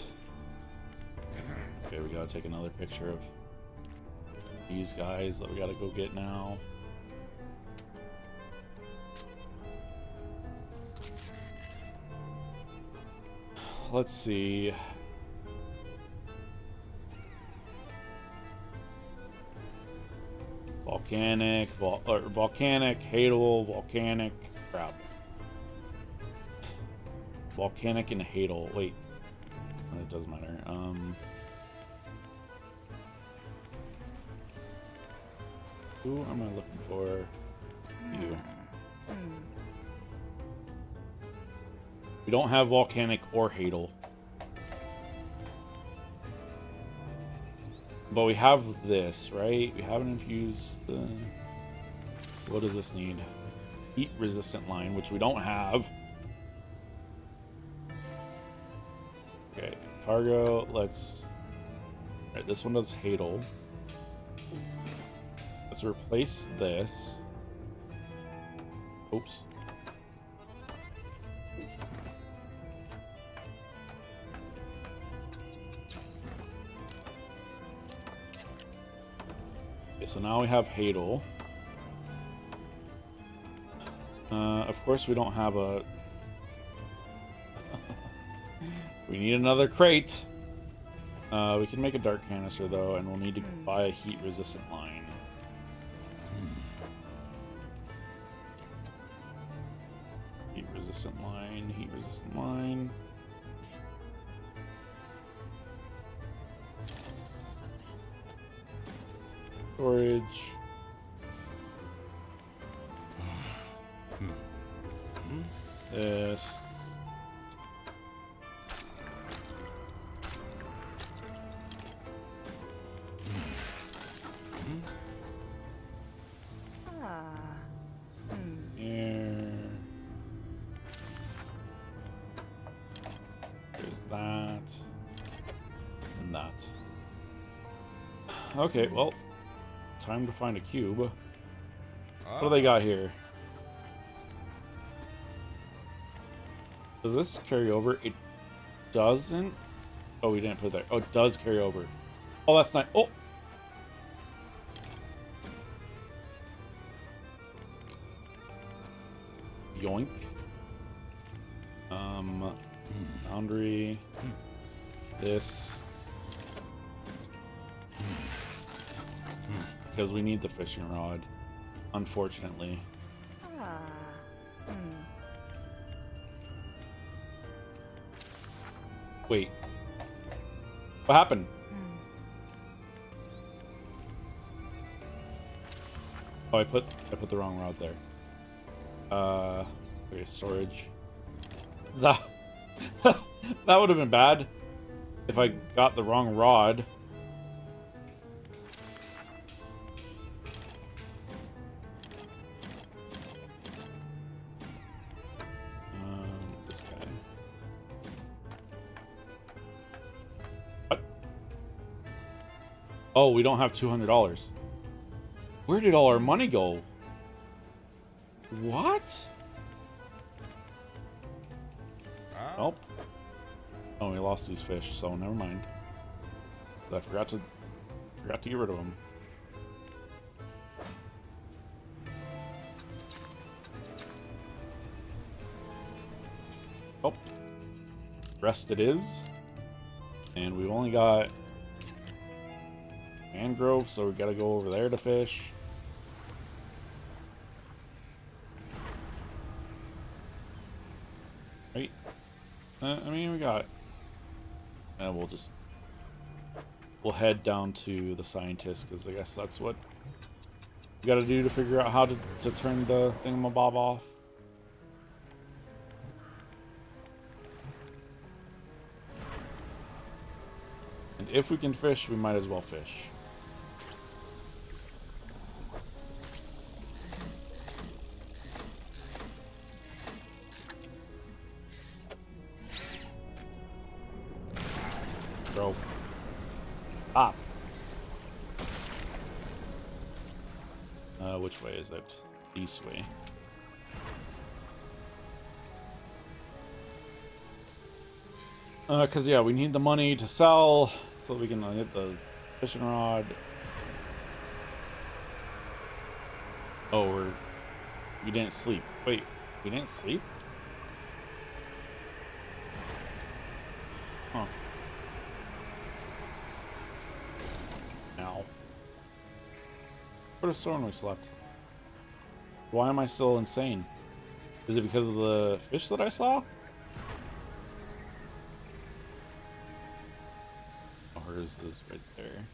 Okay, we gotta take another picture of these guys that we gotta go get now. Let's see. Volcanic, volcanic, Hadal, volcanic, crap. Volcanic and Hadal. Wait, it doesn't matter. Who am I looking for? You. We don't have volcanic or Hadal. But we have this, right? We haven't infused the... What does this need? Heat resistant line, which we don't have. Okay, cargo, let's... Alright, this one does Hadal. Let's replace this. Oops. So now we have Hadal. Of course, we don't have a... We need another crate. We can make a dark canister, though, and we'll need to buy a heat-resistant line. Heat-resistant line, heat-resistant line. Storage. This. Here. There's that. And that. Okay, well. Time to find a cube. What do they got here? Does this carry over? It doesn't. Oh, we didn't put it there. Oh, it does carry over. Oh, that's not. Oh! Yoink. Boundary. This. Because we need the fishing rod, unfortunately. Wait. What happened? Oh, I put the wrong rod there. Okay, storage. That that would have been bad if I got the wrong rod. This guy. What? Oh, we don't have $200. Where did all our money go? What? Nope. Oh, we lost these fish, so never mind. I forgot to get rid of them. Oh, rest it is, and we've only got mangrove, so we gotta go over there to fish. Right. I mean, we got... And we'll head down to the scientist, because I guess that's what we gotta do to figure out how to turn the thingamabob off. And if we can fish, we might as well fish. Bro. Stop. Which way is it? East way. Cause yeah, we need the money to sell so we can get the fishing rod. Oh, we didn't sleep. Wait, we didn't sleep? Huh. Now. Could have sworn we slept. Why am I still insane? Is it because of the fish that I saw? Oh, hers is right there.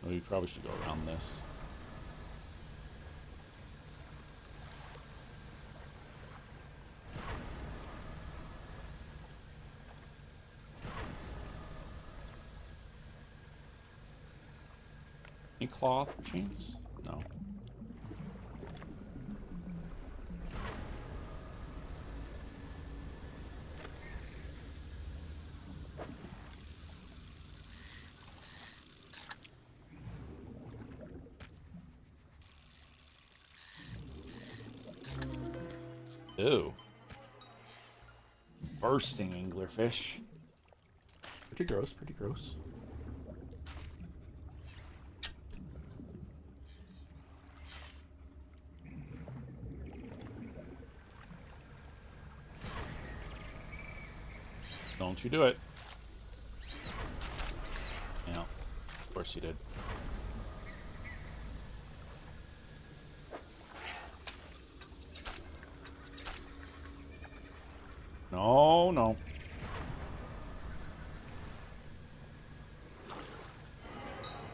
We probably should go around this. Any cloth chains? No. Ew. Bursting anglerfish. Pretty gross, pretty gross. Don't you do it. Yeah, of course you did. No, no.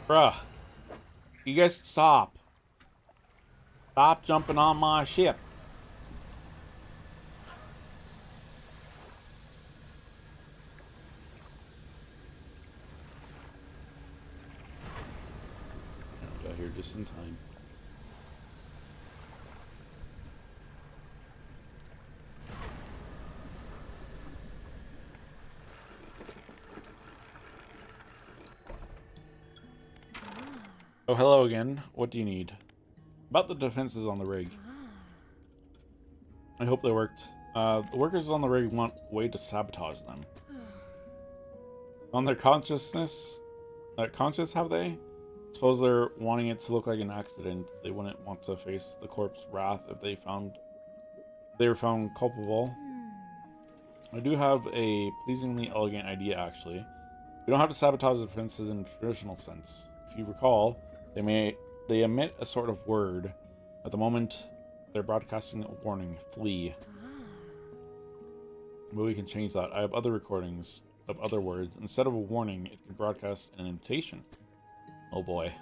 Bruh. You guys stop. Stop jumping on my ship. I got here just in time. Oh, hello again. What do you need? About the defenses on the rig. I hope they worked. The workers on the rig want a way to sabotage them. On their conscious have they? Suppose they're wanting it to look like an accident. They wouldn't want to face the corp's wrath if they were found culpable. I do have a pleasingly elegant idea, actually. We don't have to sabotage the defenses in a traditional sense. If you recall, they emit a sort of word. At the moment, they're broadcasting a warning: flee. But we can change that. I have other recordings of other words. Instead of a warning, it can broadcast an invitation. Oh boy.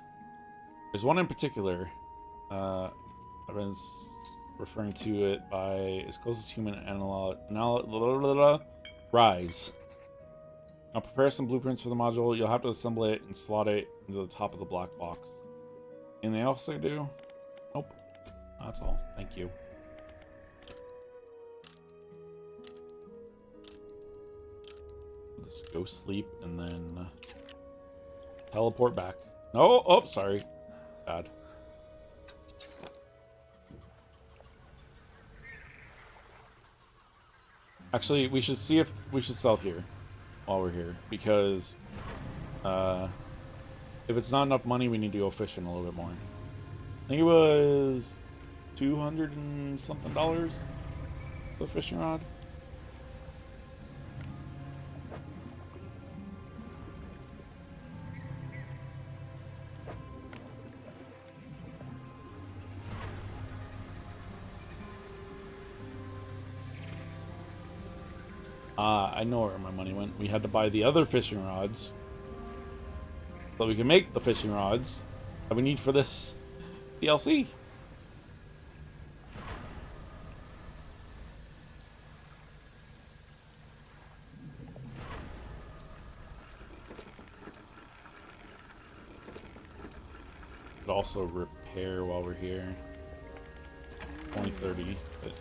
There's one in particular. I've been referring to it by its closest human rise. Now prepare some blueprints for the module. You'll have to assemble it and slot it into the top of the black box. Anything else I do? Nope. That's all. Thank you. Just go sleep and then teleport back. No, oh, sorry. Bad. Actually, we should see if we should sell here while we're here, because if it's not enough money, we need to go fishing a little bit more. I think it was $200 and something for the fishing rod. I know where my money went. We had to buy the other fishing rods so we can make the fishing rods that we need for this DLC. Could also repair while we're here. Only 30, but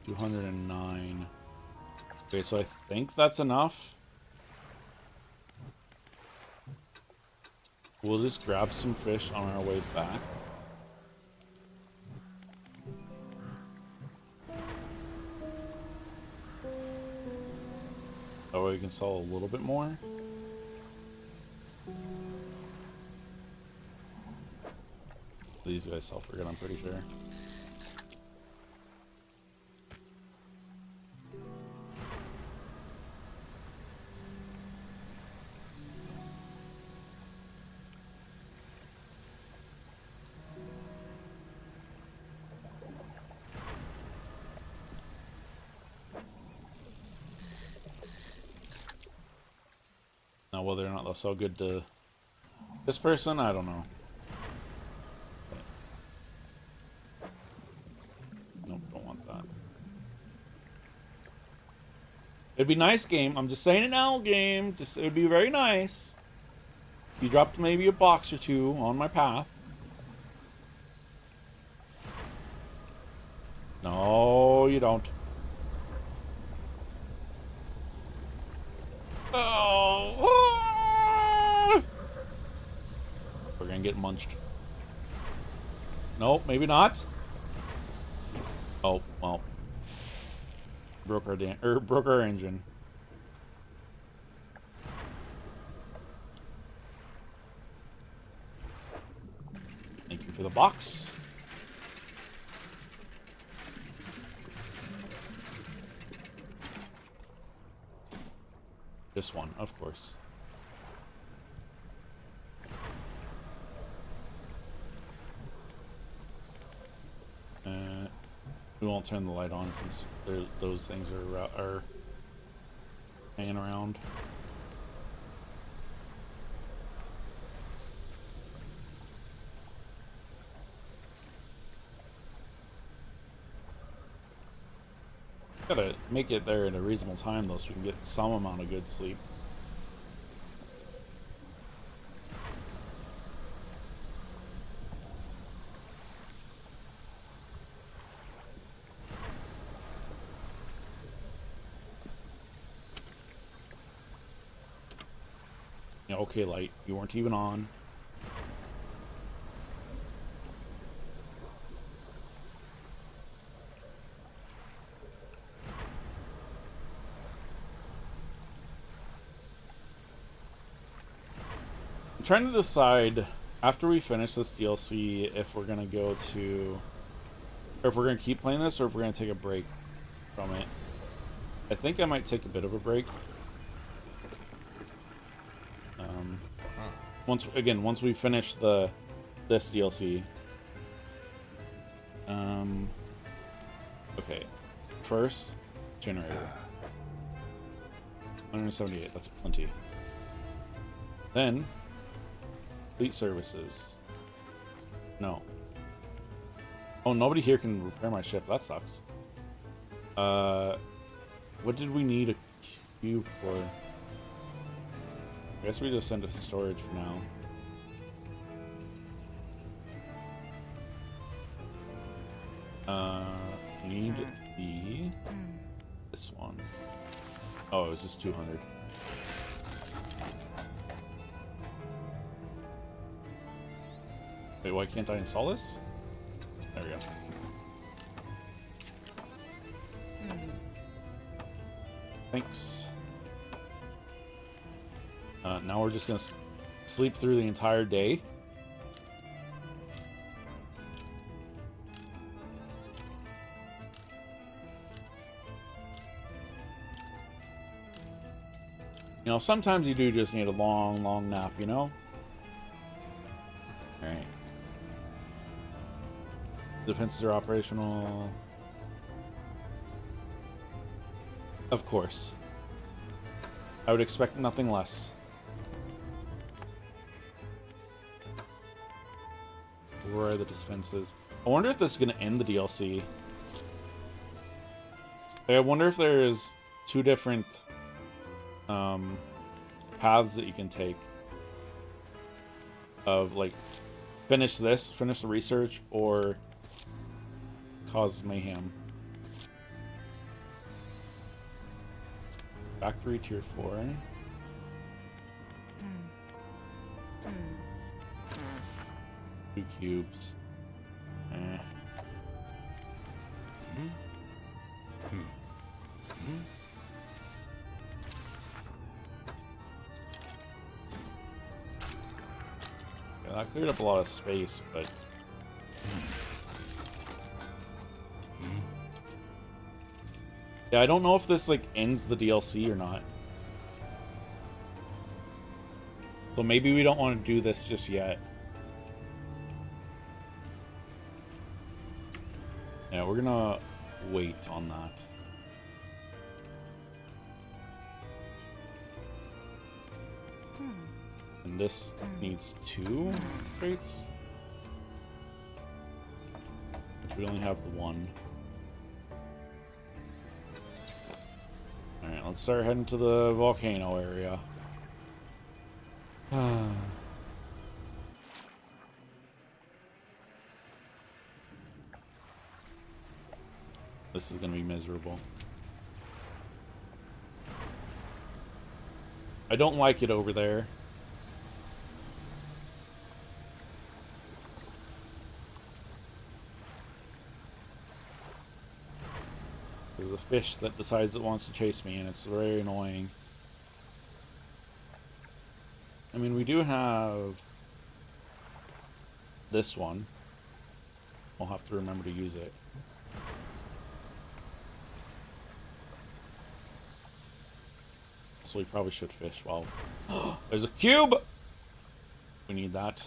209. Okay, so I think that's enough. We'll just grab some fish on our way back. That way we can sell a little bit more. These guys sell for good, I'm pretty sure. Now, whether or not they'll sell good to this person, I don't know. Nope, don't want that. It'd be nice, game. I'm just saying it now, game. Just it would be very nice. You dropped maybe a box or two on my path. No, you don't. Oh! We're gonna get munched. Nope, maybe not. Oh, well. Broke our engine. Thank you for the box. This one, of course. We won't turn the light on since those things are hanging around. Gotta make it there at a reasonable time though, so we can get some amount of good sleep. Yeah, okay, light. You weren't even on. I'm trying to decide after we finish this DLC if we're gonna go to, or if we're gonna keep playing this, or if we're gonna take a break from it. I think I might take a bit of a break. Once we finish this DLC. Okay. First, generator. 178, that's plenty. Then, fleet services. No. Oh, nobody here can repair my ship. That sucks. What did we need a cube for? I guess we just send it to storage for now. Need this one. Oh, it was just 200. Wait, why can't I install this? There we go. Thanks. Now we're just gonna sleep through the entire day. You know, sometimes you do just need a long, long nap, you know? Alright. Defenses are operational. Of course. I would expect nothing less. Where are the defenses? I wonder if this is going to end the DLC. I wonder if there's two different paths that you can take. Of, like, finish the research, or cause mayhem. Factory tier 4. 2 cubes. Yeah, that cleared up a lot of space, but yeah, I don't know if this like ends the DLC or not. So maybe we don't want to do this just yet. Yeah, we're gonna wait on that. And this needs 2 crates, which we only have the 1. Alright, let's start heading to the volcano area. This is gonna be miserable. I don't like it over there. There's a fish that decides it wants to chase me, and it's very annoying. I mean, we do have this one. We'll have to remember to use it. So we probably should fish while... There's a cube! We need that.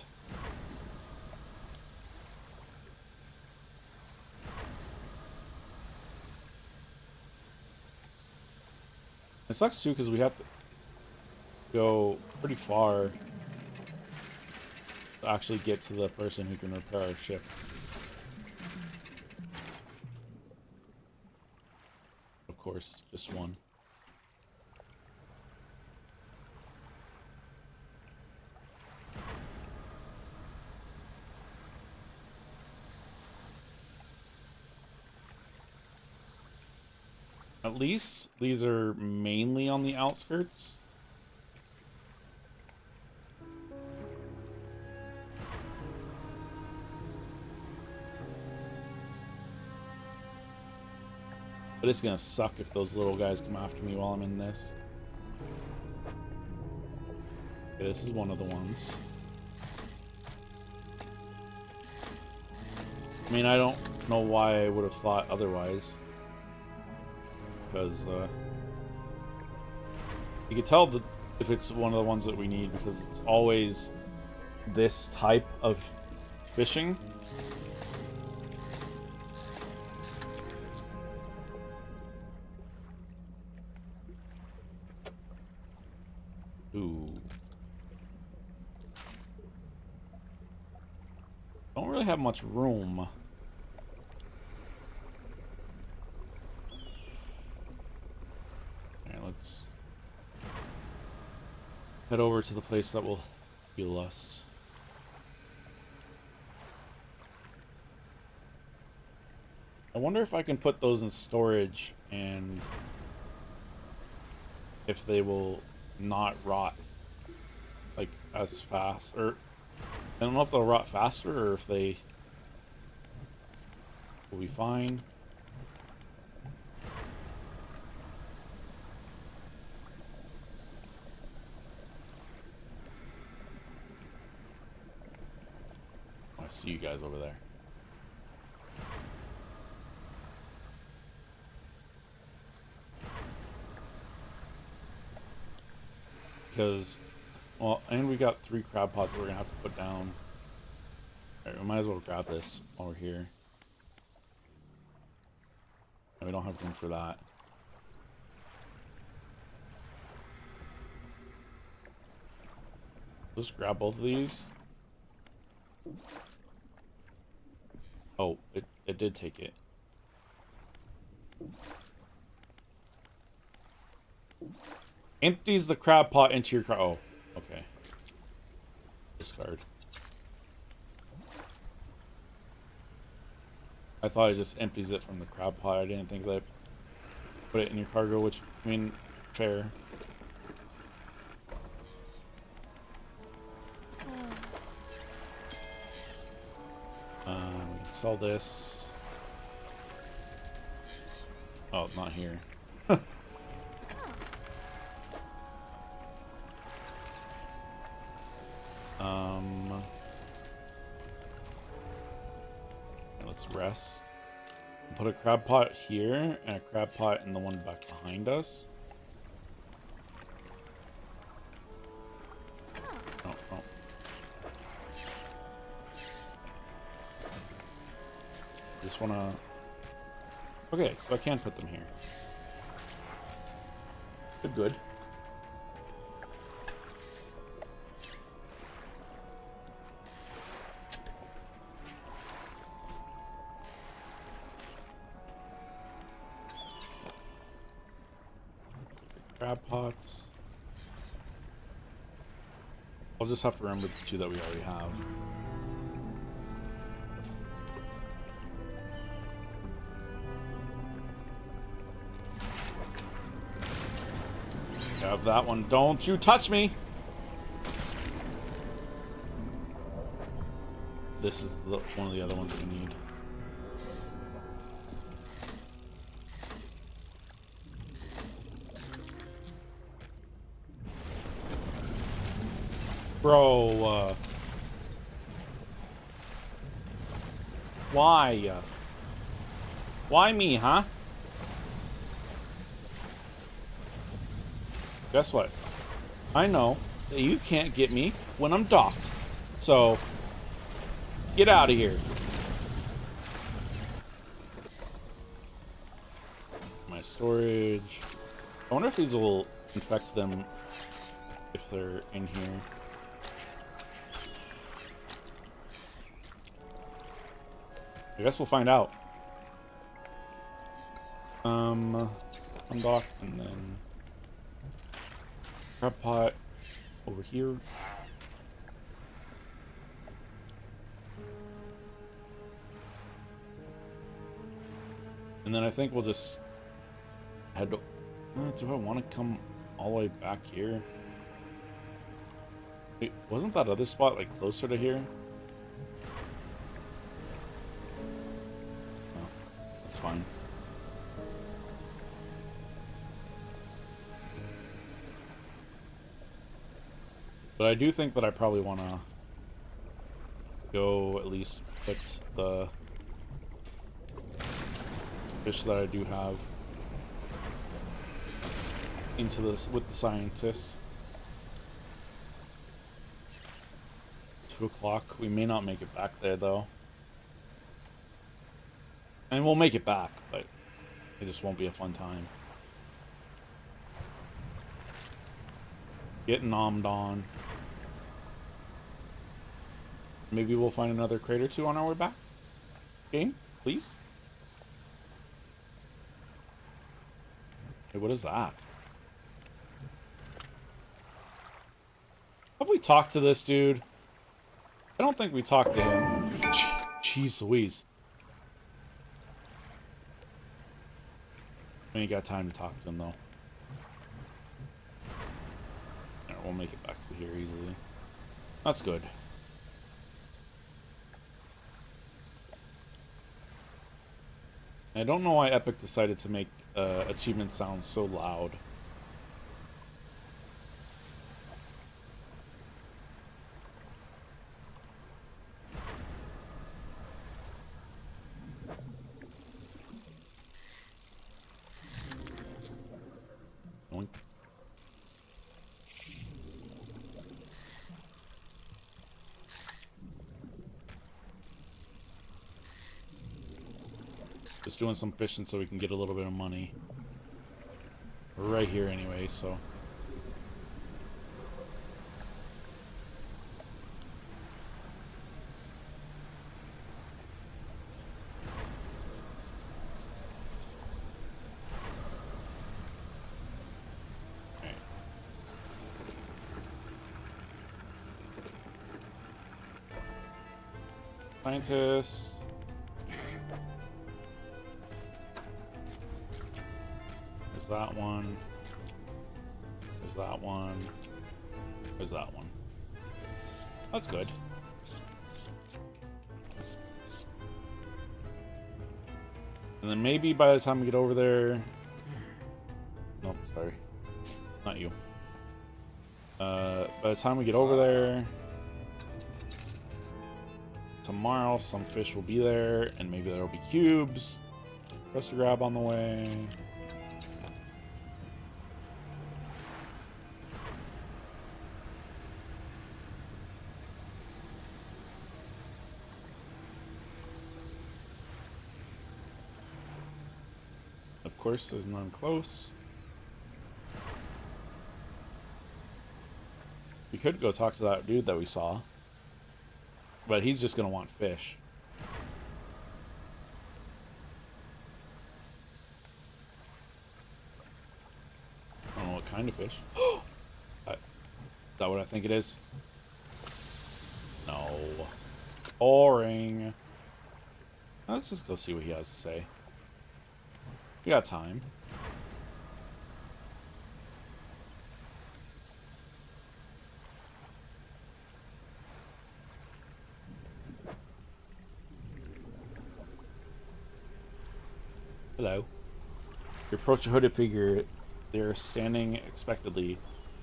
It sucks too because we have to go pretty far to actually get to the person who can repair our ship. Of course, just one. At least these are mainly on the outskirts. But it's gonna suck if those little guys come after me while I'm in this. Okay, this is one of the ones. I mean, I don't know why I would have thought otherwise. Because you can tell that if it's one of the ones that we need, because it's always this type of fishing. Ooh. Don't really have much room. Let's head over to the place that will heal us. I wonder if I can put those in storage and if they will not rot like as fast, or I don't know if they'll rot faster or if they will be fine. I see you guys over there. Because, well, and we got 3 crab pots that we're gonna have to put down. Alright, we might as well grab this while we're here. And we don't have room for that. Just grab both of these. Oh, it did take it. Empties the crab pot into your car. Oh, okay. Discard. I thought it just empties it from the crab pot. I didn't think that put it in your cargo, which, I mean, fair. We can sell this. Oh, not here. Let's rest. Put a crab pot here and a crab pot in the one back behind us. Oh, oh. Just wanna... Okay, so I can put them here. Good, good. Crab pots. I'll just have to remember the two that we already have. Have that one. Don't you touch me! This is one of the other ones we need. Bro, why? Why me, huh? Guess what? I know that you can't get me when I'm docked. So, get out of here. My storage. I wonder if these will infect them if they're in here. I guess we'll find out. Undock and then crab pot over here. And then I think we'll just head to... do I want to come all the way back here? Wait, wasn't that other spot like closer to here? Oh, that's fine. But I do think that I probably want to go at least put the fish that I do have into this with the scientist. 2 o'clock. We may not make it back there though. And we'll make it back, but it just won't be a fun time. Getting nommed on. Maybe we'll find another crate or two on our way back. Game, please. Hey, what is that? Have we talked to this dude? I don't think we talked to him. Jeez Louise. We ain't got time to talk to him though. We'll make it back to here easily. That's good. I don't know why Epic decided to make achievement sound so loud. Oink. Just doing some fishing so we can get a little bit of money. We're right here anyway, so. Scientist. There's that one. There's that one. There's that one. That's good. And then maybe by the time we get over there... Nope, sorry. Not you. By the time we get over there... Tomorrow, some fish will be there, and maybe there'll be cubes for us to grab on the way. Of course, there's none close. We could go talk to that dude that we saw. But he's just gonna want fish. I don't know what kind of fish. Is that what I think it is? No. Boring. Let's just go see what he has to say. We got time. Hello. You approach a hooded figure. They're standing expectantly.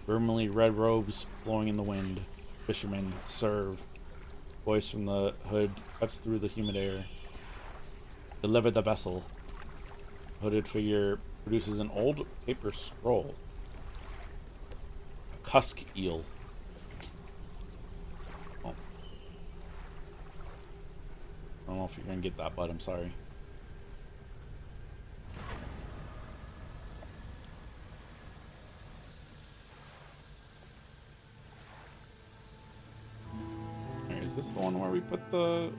Vermily red robes blowing in the wind. Fishermen serve. Voice from the hood cuts through the humid air. Deliver the vessel. Hooded figure produces an old paper scroll. A cusk eel. Oh. I don't know if you're gonna get that, bud. I'm sorry. Is this the one where we put the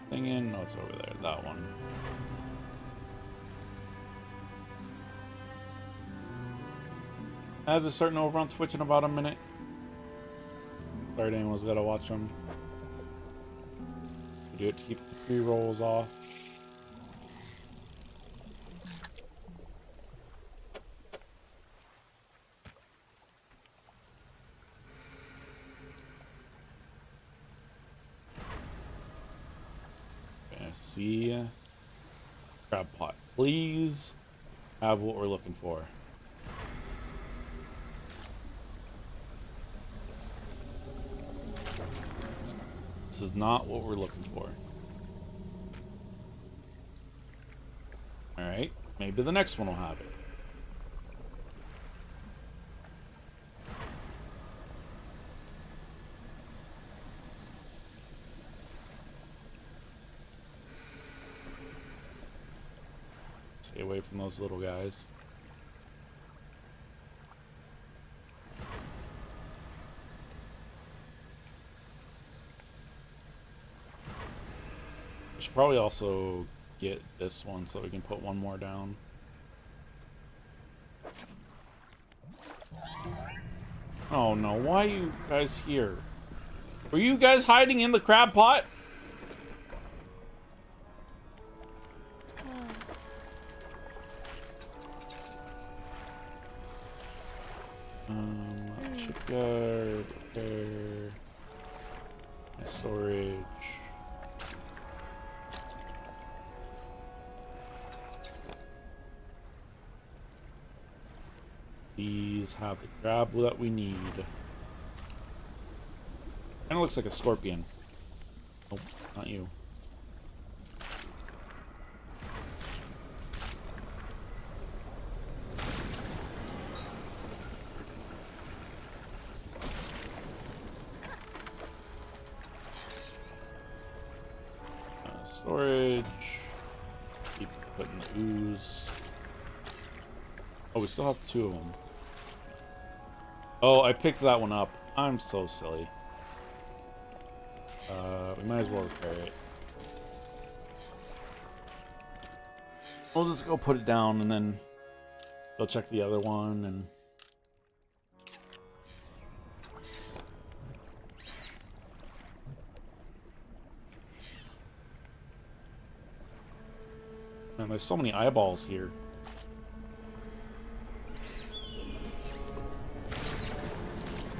thing in? No, it's over there. That one. Ads are starting over on Twitch in about a minute. Sorry to anyone's gotta watch them. We do it to keep the free rolls off. See, crab pot, please have what we're looking for. This is not what we're looking for. All right, maybe the next one will have it. Stay away from those little guys. We should probably also get this one so we can put one more down. Oh no, why are you guys here? Were you guys hiding in the crab pot? Shipyard, repair, storage. These have the crab that we need. Kinda looks like a scorpion. Nope, not you. Storage. Keep putting ooze. Oh, we still have two of them. Oh, I picked that one up. I'm so silly. We might as well repair it. We'll just go put it down and then go check the other one and... Man, there's so many eyeballs here.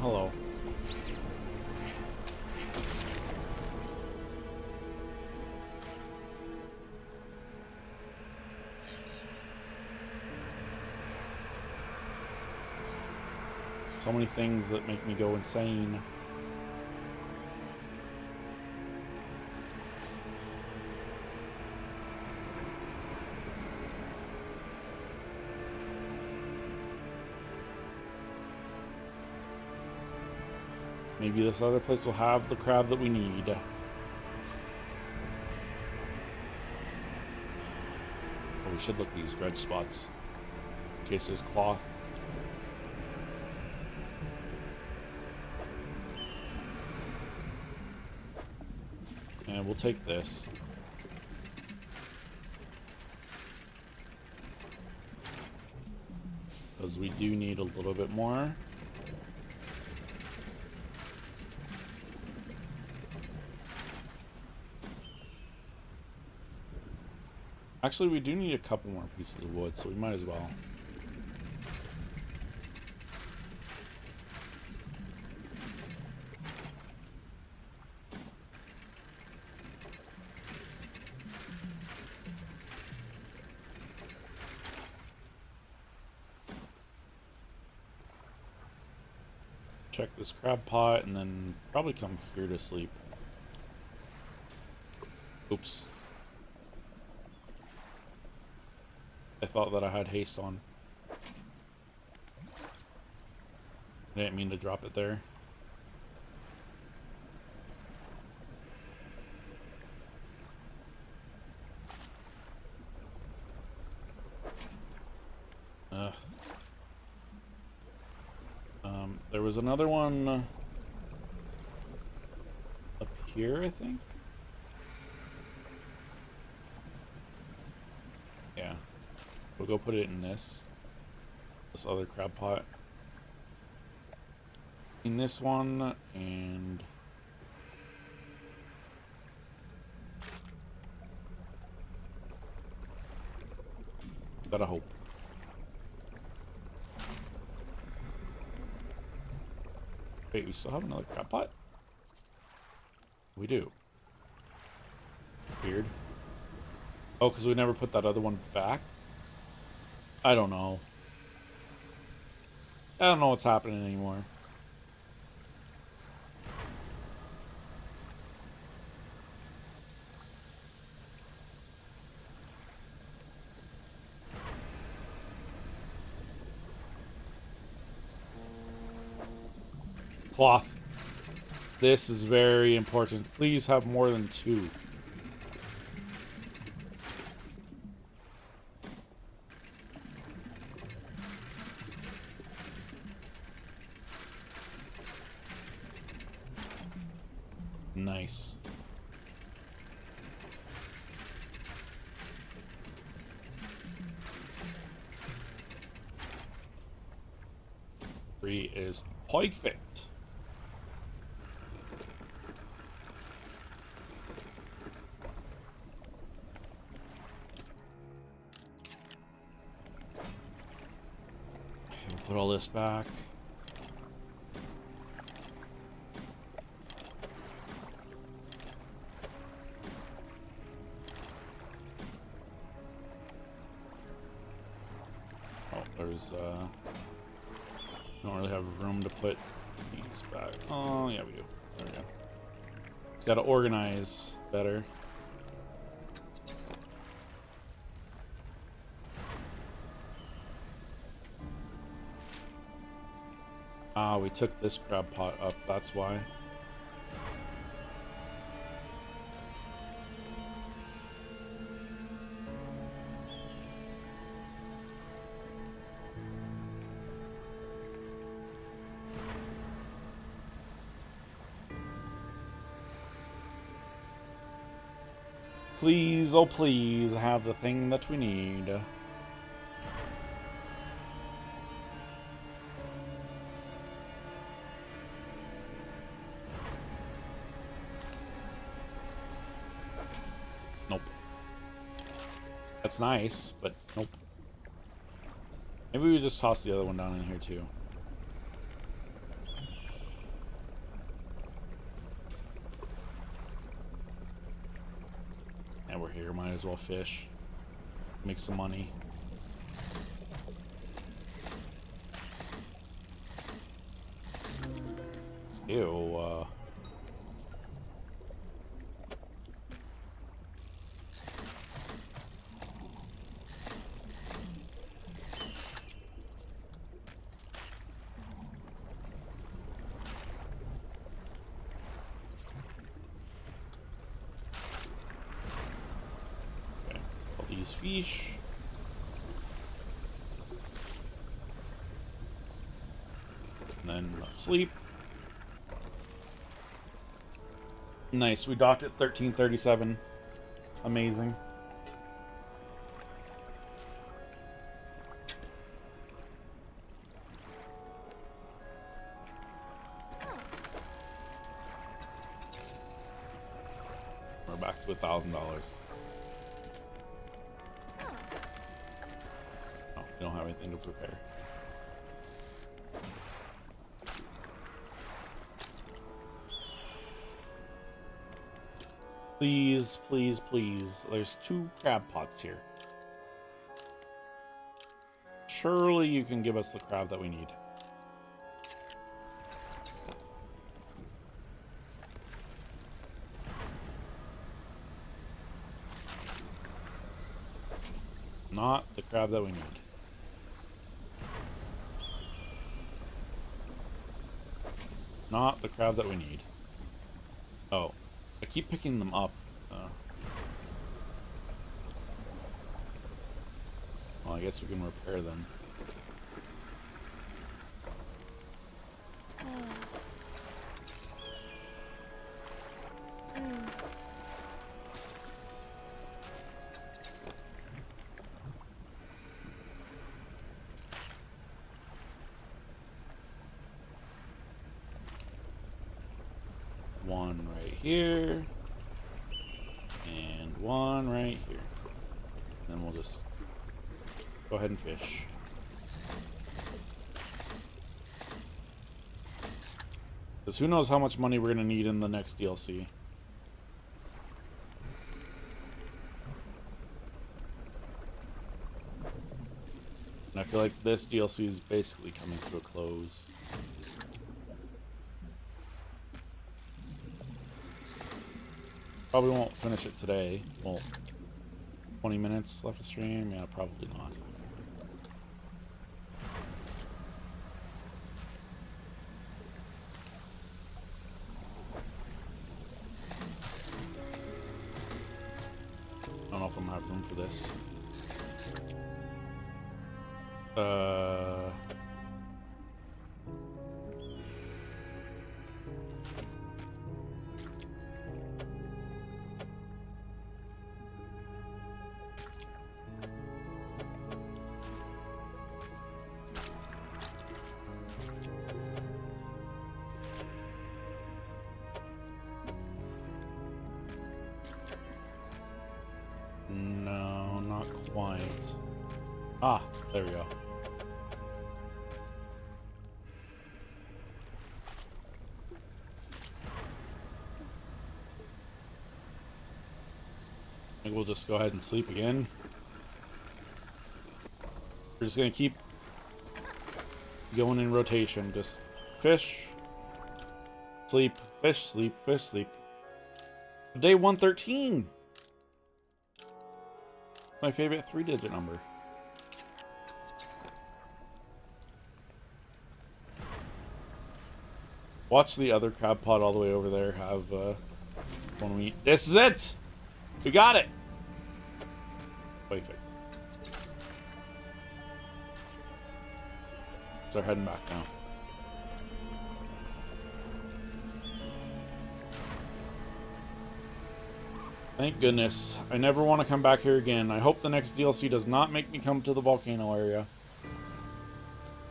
Hello. So many things that make me go insane. Maybe this other place will have the crab that we need. Oh, we should look at these dredge spots. In case there's cloth. And we'll take this. Because we do need a little bit more. Actually, we do need a couple more pieces of wood, so we might as well. Check this crab pot and then probably come here to sleep. Oops. I thought that I had haste on. I didn't mean to drop it there. There was another one up here, I think. Yeah. We'll go put it in this other crab pot. In this one, and gotta hope. Wait, we still have another crab pot? We do. Weird. Oh, because we never put that other one back? I don't know. I don't know what's happening anymore. Cloth. This is very important. Please have more than 2. Nice. Three is perfect. Put all this back. Oh, there's don't really have room to put these back. Oh yeah, we do. There we go. Got to organize better. Ah, we took this crab pot up, that's why. Please, oh please, have the thing that we need. Nope. That's nice, but nope. Maybe we just toss the other one down in here too. And we're here, might as well fish. Make some money. Ew, okay. All these fish. And then sleep. Nice, we docked at 1337. Amazing. We're back to $1,000. Oh, we don't have anything to prepare. Please, please, please. There's 2 crab pots here. Surely you can give us the crab that we need. Not the crab that we need. Not the crab that we need. Oh. I keep picking them up. Well, I guess we can repair them. One right here. And one right here. Then we'll just go ahead and fish. Because who knows how much money we're going to need in the next DLC. And I feel like this DLC is basically coming to a close. Probably won't finish it today. Well, 20 minutes left to stream? Yeah, probably not. I don't know if I'm gonna have room for this. No, not quite. Ah, there we go. I think we'll just go ahead and sleep again. We're just gonna keep going in rotation. Just fish, sleep, fish, sleep, fish, sleep. Day 113! My favorite 3-digit number. Watch the other crab pot all the way over there have one we eat. This is it! We got it! Perfect. Start heading back now. Thank goodness. I never want to come back here again. I hope the next DLC does not make me come to the volcano area.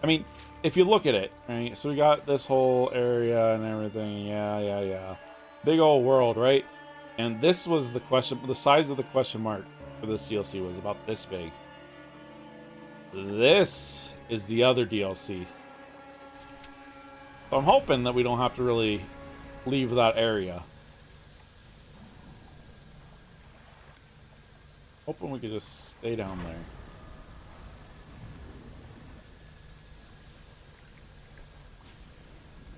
I mean, if you look at it, right? So we got this whole area and everything. Yeah. Big old world, right? And this was the question, the size of the question mark. for this DLC was about this big. This is the other DLC. So I'm hoping that we don't have to really leave that area. Hoping we could just stay down there.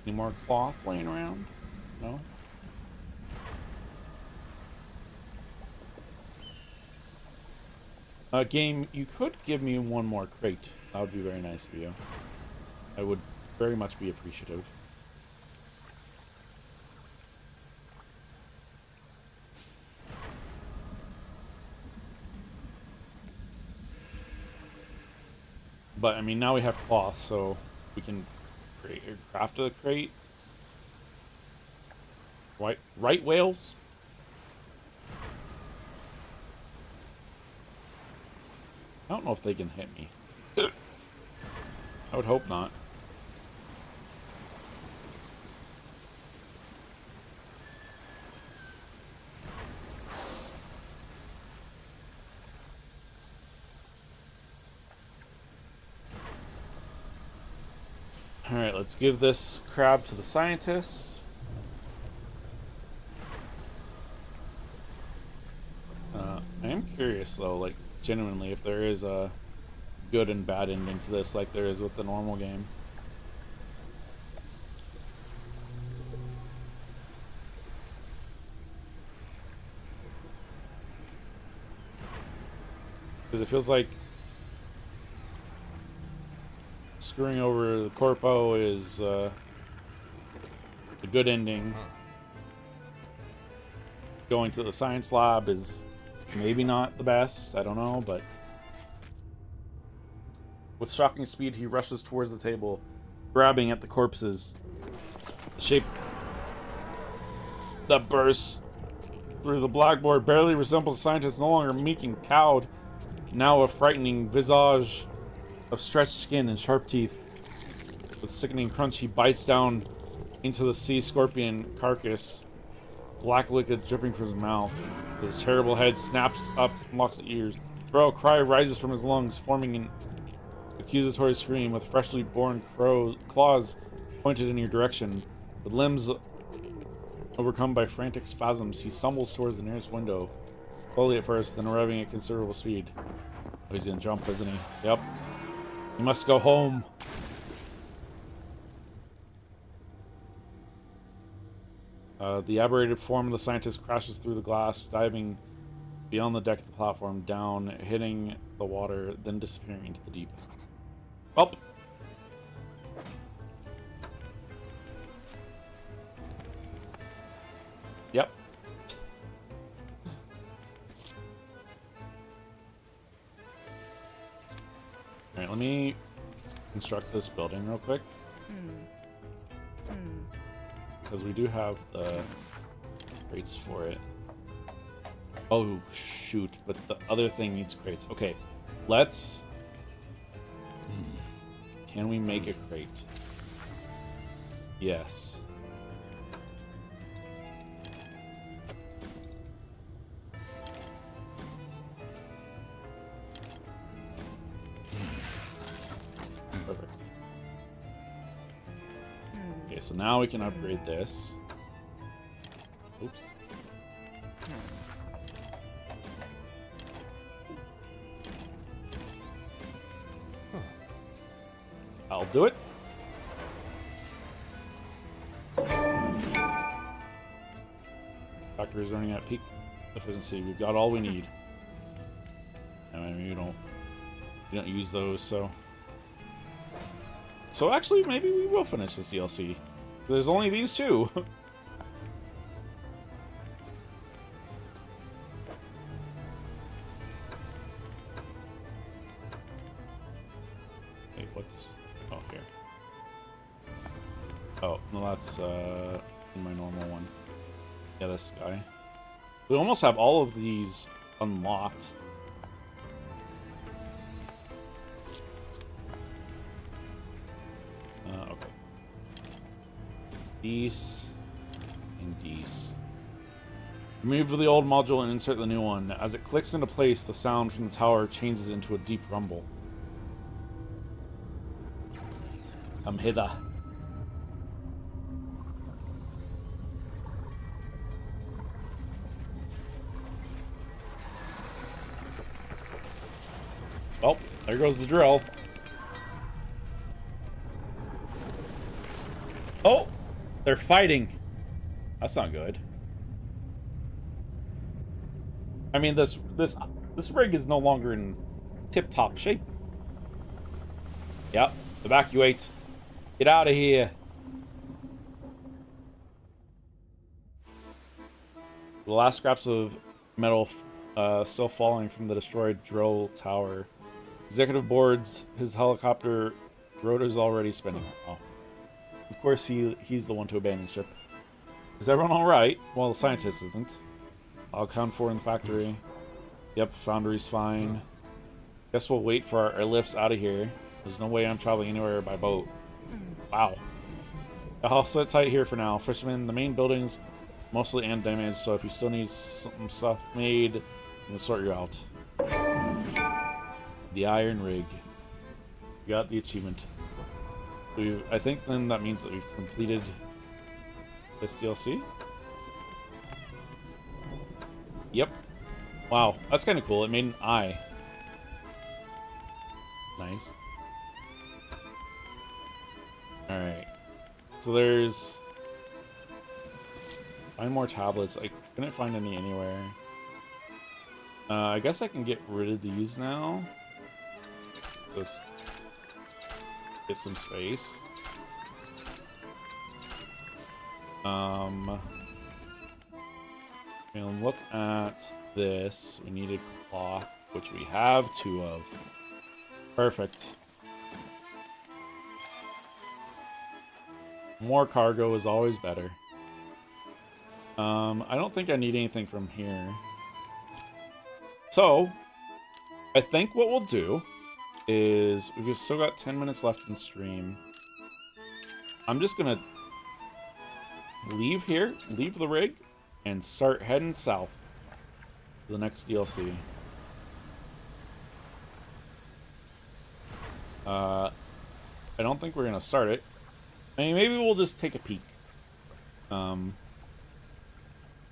Any more cloth laying around? No? Game, you could give me one more crate. That would be very nice of you. I would very much be appreciative. But, I mean, now we have cloth, so we can craft a crate. Right whales? I don't know if they can hit me. I would hope not. Alright, let's give this crab to the scientist. I am curious, though, like, genuinely, if there is a good and bad ending to this, like there is with the normal game. Because it feels like screwing over the Corpo is a good ending. Going to the science lab is maybe not the best, I don't know, but with shocking speed he rushes towards the table, grabbing at the corpses. The shape that bursts through the blackboard barely resembles a scientist, no longer meek and cowed, now a frightening visage of stretched skin and sharp teeth. With sickening crunch he bites down into the sea scorpion carcass, black liquid dripping from his mouth. His terrible head snaps up and locks the ears. A shrill cry rises from his lungs, forming an accusatory scream with freshly born claws pointed in your direction. With limbs overcome by frantic spasms, he stumbles towards the nearest window, slowly at first, then arriving at considerable speed. Oh, he's gonna jump, isn't he? Yep. He must go home. The aberrated form of the scientist crashes through the glass, diving beyond the deck of the platform, down, hitting the water, then disappearing into the deep. Up. Yep. Alright, let me construct this building real quick. Because we do have the crates for it. Oh, shoot. But the other thing needs crates. Okay, let's... Can we make a crate? Yes. Perfect. Okay, so now we can upgrade this. Oops. I'll do it. Factory's running at peak efficiency. We've got all we need. I mean, you don't use those, so. So actually, maybe we will finish this DLC. There's only these two. Hey, what's... Oh, here. Oh, no, that's in my normal one. Yeah, this guy. We almost have all of these unlocked. Okay. These and these. Remove the old module and insert the new one. As it clicks into place, the sound from the tower changes into a deep rumble. Come hither. Oh, there goes the drill. Oh, they're fighting. That's not good. I mean, this rig is no longer in tip-top shape. Yep, evacuate. Get out of here. The last scraps of metal still falling from the destroyed drill tower. Executive boards, his helicopter rotor's already spinning. Oh. Of course, he's the one to abandon ship. Is everyone alright? Well, the scientist isn't. I'll account for in the factory. Yep, foundry's fine. Guess we'll wait for our lifts out of here. There's no way I'm traveling anywhere by boat. Wow. I'll sit tight here for now. Fisherman, the main building's mostly undamaged, so if you still need some stuff made, we'll sort you out. The iron rig. We got the achievement. I think then that means that we've completed this DLC. Yep. Wow, that's kind of cool. It made an eye. Nice. Alright. So there's... Find more tablets. I couldn't find any anywhere. I guess I can get rid of these now. Just get some space. We'll look at this. We need a cloth, which we have 2 of. Perfect. More cargo is always better. I don't think I need anything from here. So, I think what we'll do is we've still got 10 minutes left in stream. I'm just gonna leave here, leave the rig, and start heading south to the next DLC. I don't think we're gonna start it. I mean, maybe we'll just take a peek.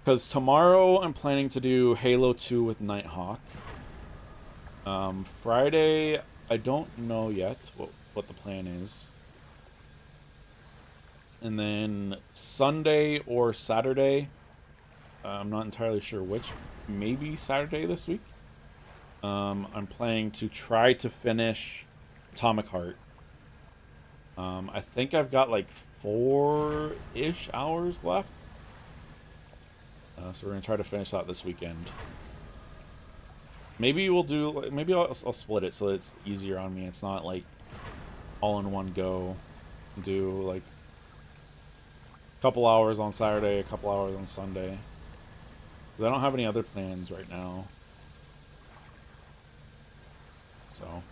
Because tomorrow I'm planning to do Halo 2 with Nighthawk. Friday, I don't know yet what the plan is. And then Sunday or Saturday, I'm not entirely sure which, maybe Saturday this week, I'm planning to try to finish Atomic Heart. I think I've got like 4-ish hours left. So we're going to try to finish that this weekend. Maybe we'll do, maybe I'll split it so it's easier on me. It's not like all in one go. Do like a couple hours on Saturday, a couple hours on Sunday. Because I don't have any other plans right now. So.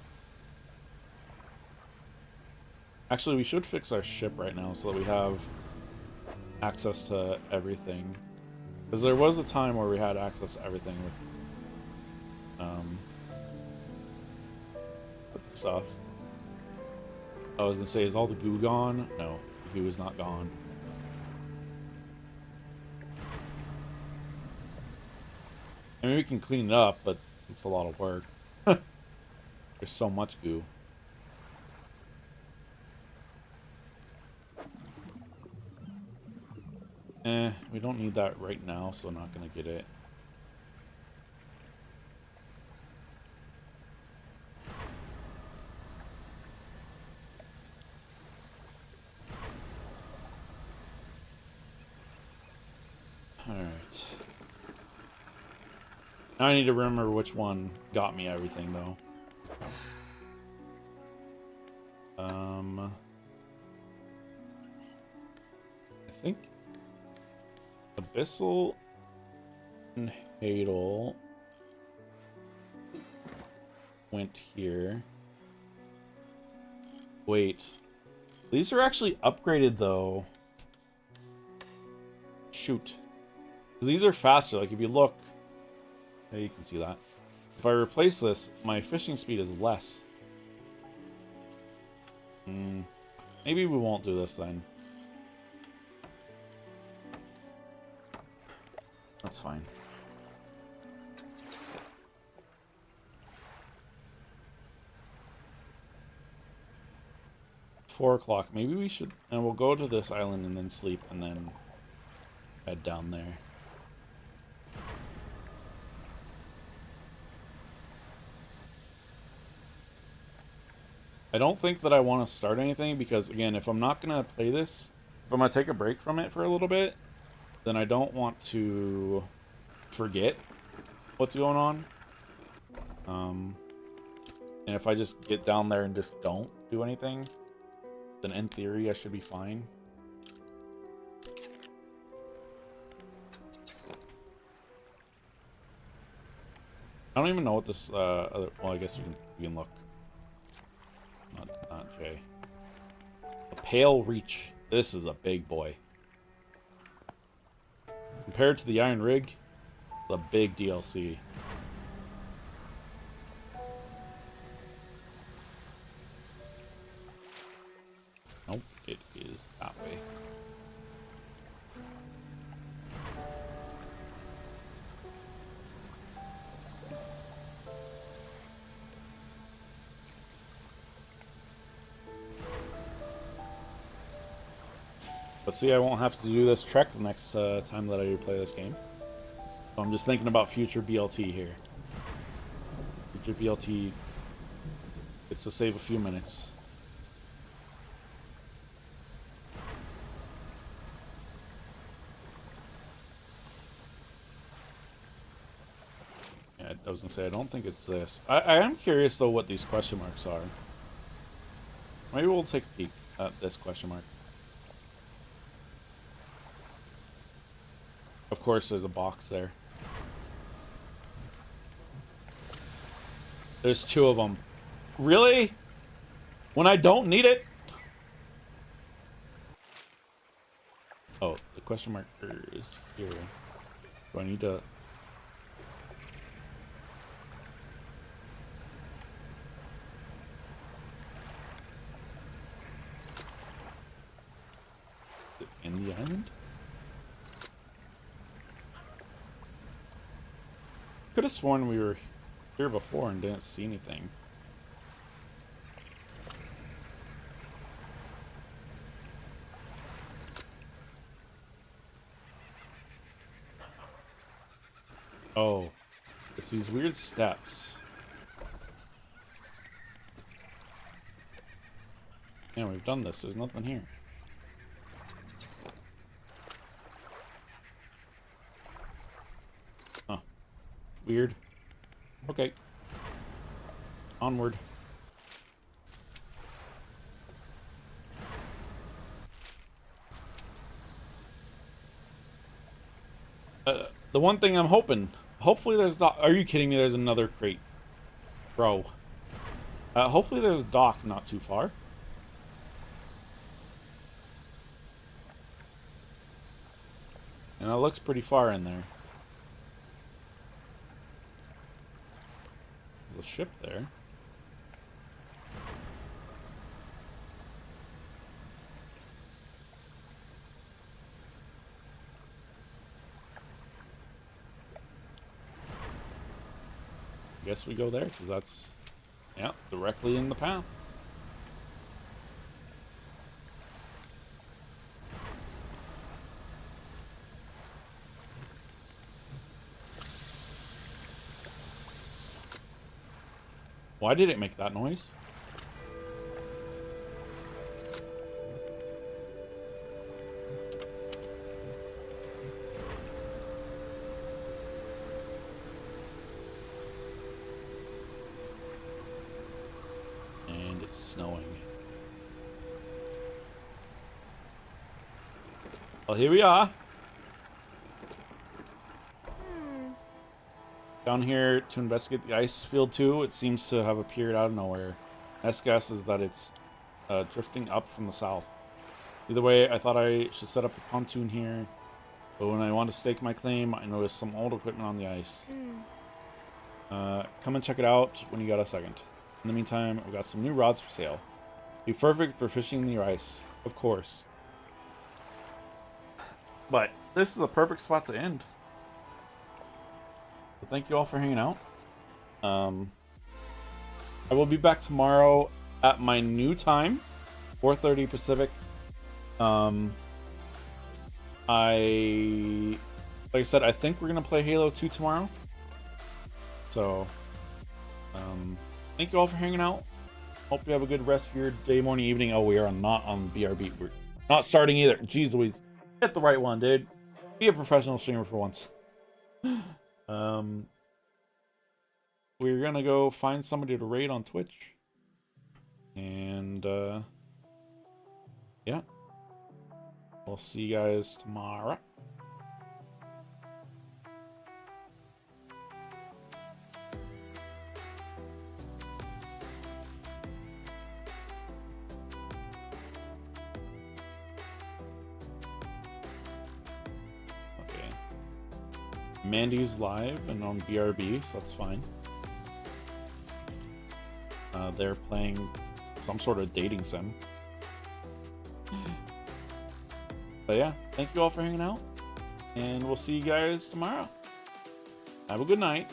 Actually, we should fix our ship right now so that we have access to everything. Because there was a time where we had access to everything with the stuff. I was going to say, is all the goo gone? No, the goo is not gone. I mean, we can clean it up, but it's a lot of work. There's so much goo. We don't need that right now, so I'm not going to get it. Alright. Now I need to remember which one got me everything, though. I think Abyssal and Hadal went here. Wait. These are actually upgraded, though. Shoot. These are faster. Like, if you look... Yeah, you can see that. If I replace this, my fishing speed is less. Maybe we won't do this then. That's fine. Four o'clock. Maybe we should... And we'll go to this island and then sleep and then head down there. I don't think that I want to start anything because, again, if I'm not going to play this, if I'm going to take a break from it for a little bit, then I don't want to forget what's going on. And if I just get down there and just don't do anything, then in theory I should be fine. I don't even know what this other... Well, I guess we can look. Not J. The Pale Reach. This is a big boy. Compared to the Iron Rig, the big DLC. Nope, it is that way. But see, I won't have to do this trek the next time that I play this game. So I'm just thinking about future BLT here. Future BLT gets to save a few minutes. Yeah, I was going to say, I don't think it's this. I am curious, though, what these question marks are. Maybe we'll take a peek at this question mark. Of course, there's a box there. There's two of them. Really? When I don't need it? Oh, the question mark is here. Do I need to... In the island? Could have sworn we were here before and didn't see anything. Oh, it's these weird steps. Yeah, we've done this. There's nothing here. Huh. Weird. Okay. Onward. The one thing I'm hoping... Hopefully there's not... Are you kidding me? There's another crate. Bro. Hopefully there's a dock not too far. And it looks pretty far in there. There's a ship there. Guess we go there, because that's, yeah, directly in the path. Why did it make that noise? And it's snowing. Well, here we are. Down here to investigate the ice field too. It seems to have appeared out of nowhere. Best guess is that it's drifting up from the south. Either way, I thought I should set up a pontoon here But when I want to stake my claim, I notice some old equipment on the ice. Come and check it out when you got a second. In the meantime, we got some new rods for sale. Be perfect for fishing the ice, of course. But this is a perfect spot to end. So thank you all for hanging out. I will be back tomorrow at my new time, 4:30 Pacific. Like I said, I think we're gonna play Halo 2 tomorrow. So, thank you all for hanging out. Hope you have a good rest of your day, morning, evening. Oh, we are not on BRB. We're not starting either. Jeez Louise. Get the right one, dude. Be a professional streamer for once. We're gonna go find somebody to raid on Twitch. And, yeah. We'll see you guys tomorrow. Okay. Mandy's live and on BRB, so that's fine. They're playing some sort of dating sim. But yeah, thank you all for hanging out, and we'll see you guys tomorrow. Have a good night.